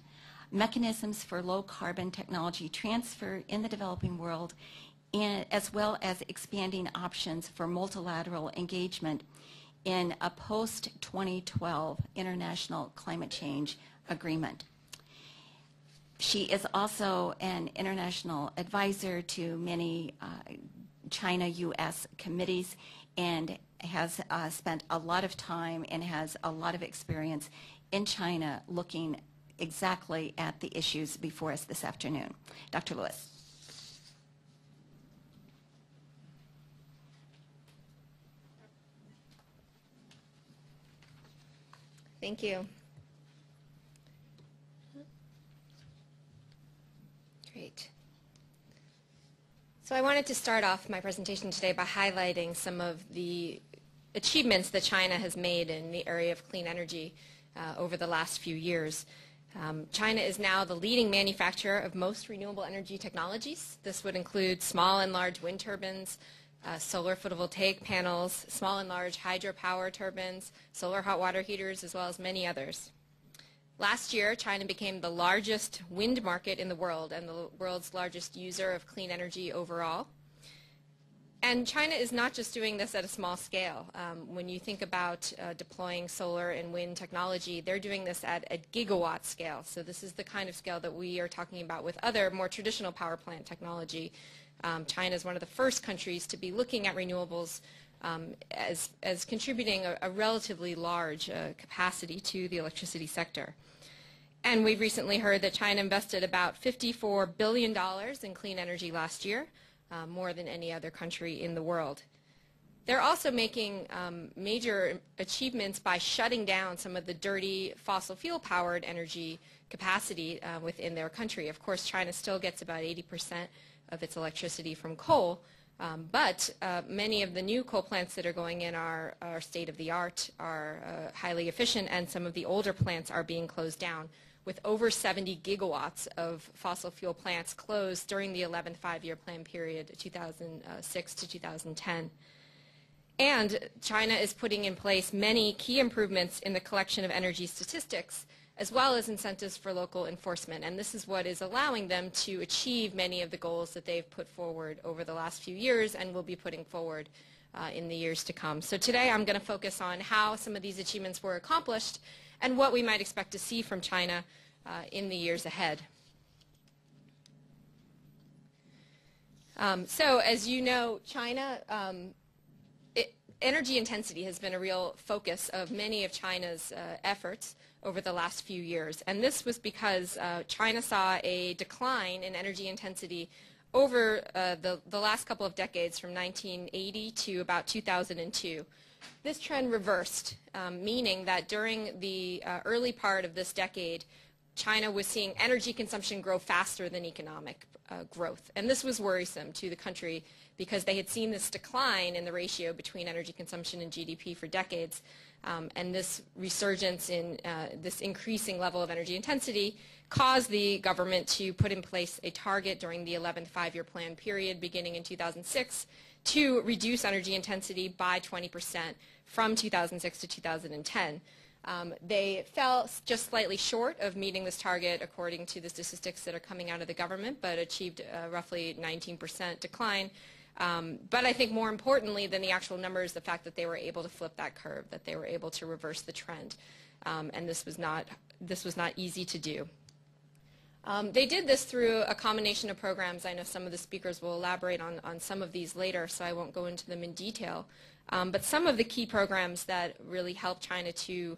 mechanisms for low-carbon technology transfer in the developing world, and as well as expanding options for multilateral engagement in a post-2012 international climate change agreement. She is also an international advisor to many China-U.S. committees and has spent a lot of time and has a lot of experience in China looking exactly at the issues before us this afternoon. Dr. Lewis. Thank you. Great. So I wanted to start off my presentation today by highlighting some of the achievements that China has made in the area of clean energy over the last few years. China is now the leading manufacturer of most renewable energy technologies. This would include small and large wind turbines, solar photovoltaic panels, small and large hydropower turbines, solar hot water heaters, as well as many others. Last year, China became the largest wind market in the world and the world's largest user of clean energy overall. And China is not just doing this at a small scale. When you think about deploying solar and wind technology, they're doing this at a gigawatt scale. So this is the kind of scale that we are talking about with other more traditional power plant technology. China is one of the first countries to be looking at renewables as contributing a relatively large capacity to the electricity sector. And we've recently heard that China invested about $54 billion in clean energy last year, more than any other country in the world. They're also making major achievements by shutting down some of the dirty fossil fuel powered energy capacity within their country. Of course, China still gets about 80% of its electricity from coal, but many of the new coal plants that are going in are state-of-the-art, are highly efficient, and some of the older plants are being closed down, with over 70 gigawatts of fossil fuel plants closed during the 11th five-year plan period, 2006 to 2010. And China is putting in place many key improvements in the collection of energy statistics, as well as incentives for local enforcement. And this is what is allowing them to achieve many of the goals that they've put forward over the last few years and will be putting forward in the years to come. So today I'm going to focus on how some of these achievements were accomplished and what we might expect to see from China in the years ahead. So as you know, China, energy intensity has been a real focus of many of China's efforts over the last few years. And this was because China saw a decline in energy intensity over the last couple of decades, from 1980 to about 2002. This trend reversed, meaning that during the early part of this decade, China was seeing energy consumption grow faster than economic growth. And this was worrisome to the country because they had seen this decline in the ratio between energy consumption and GDP for decades. And this resurgence in this increasing level of energy intensity caused the government to put in place a target during the 11th five-year plan period beginning in 2006 to reduce energy intensity by 20% from 2006 to 2010. They fell just slightly short of meeting this target according to the statistics that are coming out of the government, but achieved roughly 19% decline. But I think more importantly than the actual numbers, the fact that they were able to flip that curve, that they were able to reverse the trend. And this was not easy to do. They did this through a combination of programs. I know some of the speakers will elaborate on some of these later, so I won't go into them in detail. But some of the key programs that really helped China to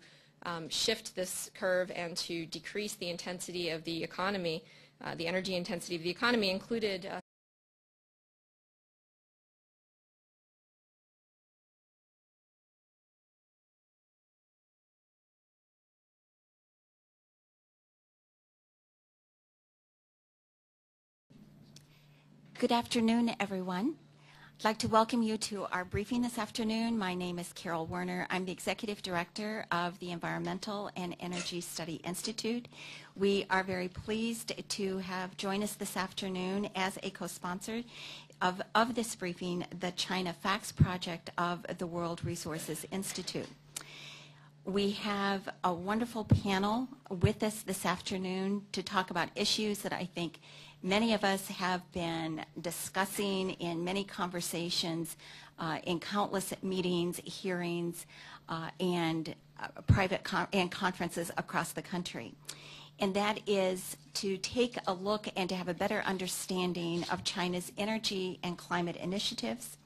shift this curve and to decrease the intensity of the economy, the energy intensity of the economy, included Good afternoon, everyone. I'd like to welcome you to our briefing this afternoon. My name is Carol Werner. I'm the Executive Director of the Environmental and Energy Study Institute. We are very pleased to have joined us this afternoon as a co-sponsor of this briefing, the China Facts Project of the World Resources Institute. We have a wonderful panel with us this afternoon to talk about issues that I think many of us have been discussing in many conversations, in countless meetings, hearings, and private conferences across the country. And that is to take a look and to have a better understanding of China's energy and climate initiatives.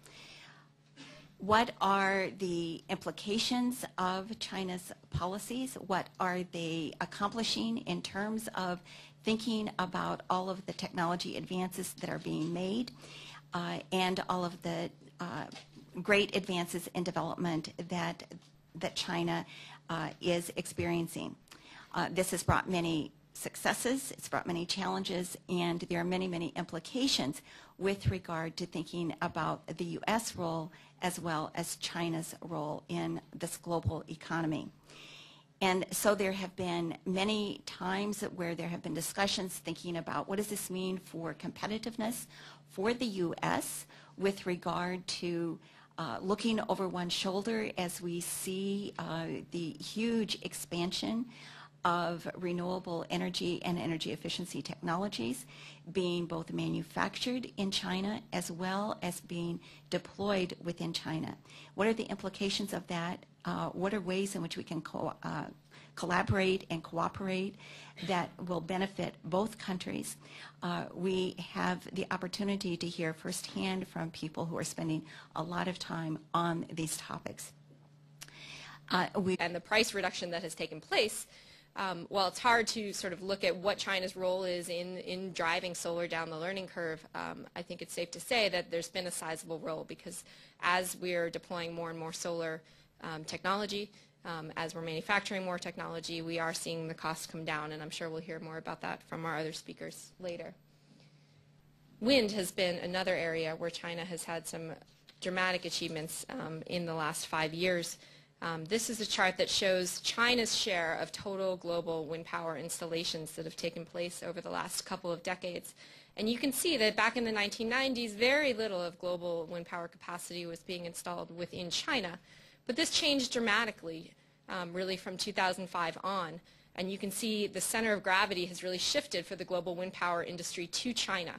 What are the implications of China's policies? What are they accomplishing in terms of thinking about all of the technology advances that are being made and all of the great advances in development that China is experiencing? This has brought many successes, it's brought many challenges, and there are many, many implications with regard to thinking about the U.S. role as well as China's role in this global economy. And so there have been many times where there have been discussions thinking about what does this mean for competitiveness for the U.S. with regard to looking over one shoulder as we see the huge expansion of renewable energy and energy efficiency technologies being both manufactured in China as well as being deployed within China. What are the implications of that? What are ways in which we can collaborate and cooperate that will benefit both countries? We have the opportunity to hear firsthand from people who are spending a lot of time on these topics. And the price reduction that has taken place, while it's hard to sort of look at what China's role is in driving solar down the learning curve, I think it's safe to say that there's been a sizable role, because as we're deploying more and more solar technology, as we're manufacturing more technology, we are seeing the costs come down, and I'm sure we'll hear more about that from our other speakers later. Wind has been another area where China has had some dramatic achievements in the last 5 years. This is a chart that shows China's share of total global wind power installations that have taken place over the last couple of decades. And you can see that back in the 1990s, very little of global wind power capacity was being installed within China. But this changed dramatically, really from 2005 on. And you can see the center of gravity has really shifted for the global wind power industry to China.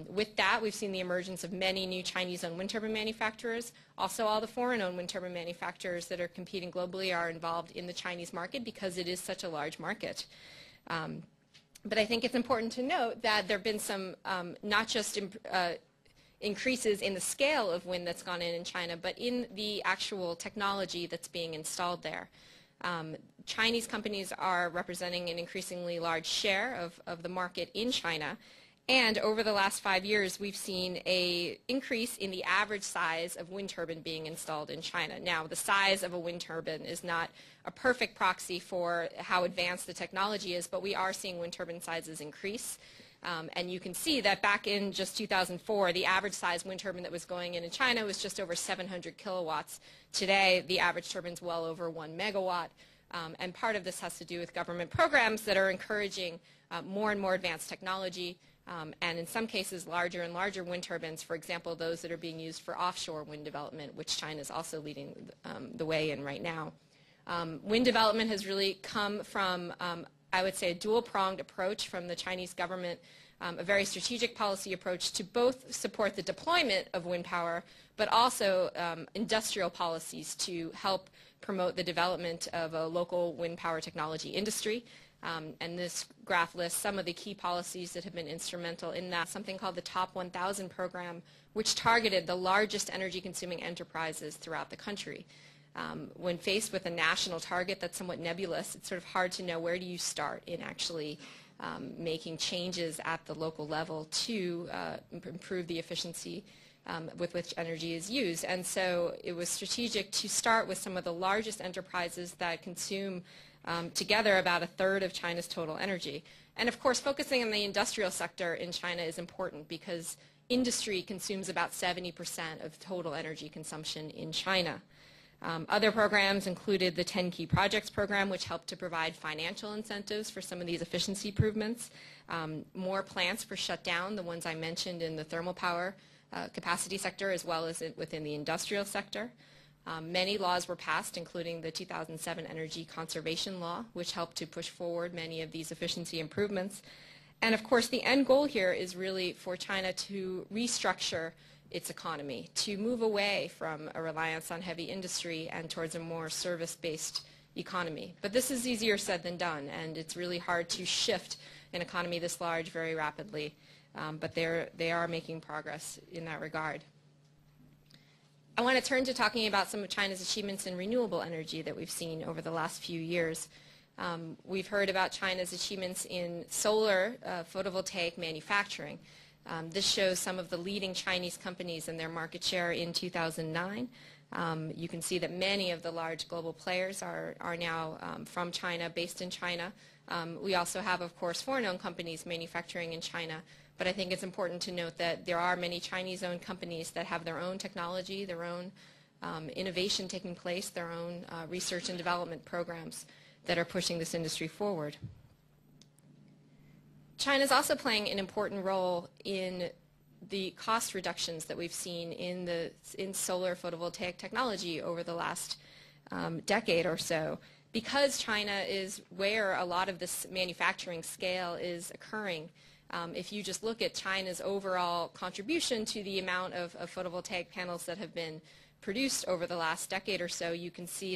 With that, we've seen the emergence of many new Chinese-owned wind turbine manufacturers. Also, all the foreign-owned wind turbine manufacturers that are competing globally are involved in the Chinese market because it is such a large market. But I think it's important to note that there have been some not just increases in the scale of wind that's gone in China, but in the actual technology that's being installed there. Chinese companies are representing an increasingly large share of the market in China. And over the last 5 years, we've seen an increase in the average size of wind turbine being installed in China. Now, the size of a wind turbine is not a perfect proxy for how advanced the technology is, but we are seeing wind turbine sizes increase. And you can see that back in just 2004, the average size wind turbine that was going in China was just over 700 kilowatts. Today, the average turbine is well over 1 megawatt. And part of this has to do with government programs that are encouraging more and more advanced technology. And in some cases, larger and larger wind turbines, for example, those that are being used for offshore wind development, which China is also leading the way in right now. Wind development has really come from, I would say, a dual-pronged approach from the Chinese government, a very strategic policy approach to both support the deployment of wind power, but also industrial policies to help promote the development of a local wind power technology industry. And this graph lists some of the key policies that have been instrumental in that. Something called the Top 1,000 program, which targeted the largest energy-consuming enterprises throughout the country. When faced with a national target that's somewhat nebulous, it's sort of hard to know where do you start in actually making changes at the local level to improve the efficiency with which energy is used. And so it was strategic to start with some of the largest enterprises that consume together about a third of China's total energy. And of course, focusing on the industrial sector in China is important because industry consumes about 70% of total energy consumption in China. Other programs included the 10 Key Projects program, which helped to provide financial incentives for some of these efficiency improvements. More plants were shut down, the ones I mentioned in the thermal power capacity sector as well as within the industrial sector. Many laws were passed, including the 2007 Energy Conservation Law, which helped to push forward many of these efficiency improvements. And of course, the end goal here is really for China to restructure its economy, to move away from a reliance on heavy industry and towards a more service-based economy. But this is easier said than done, and it's really hard to shift an economy this large very rapidly. But they are making progress in that regard. I want to turn to talking about some of China's achievements in renewable energy that we've seen over the last few years. We've heard about China's achievements in solar photovoltaic manufacturing. This shows some of the leading Chinese companies and their market share in 2009. You can see that many of the large global players are now from China, based in China. We also have, of course, foreign-owned companies manufacturing in China. But I think it's important to note that there are many Chinese-owned companies that have their own technology, their own innovation taking place, their own research and development programs that are pushing this industry forward. China is also playing an important role in the cost reductions that we've seen in solar photovoltaic technology over the last decade or so. Because China is where a lot of this manufacturing scale is occurring, if you just look at China's overall contribution to the amount of photovoltaic panels that have been produced over the last decade or so, you can see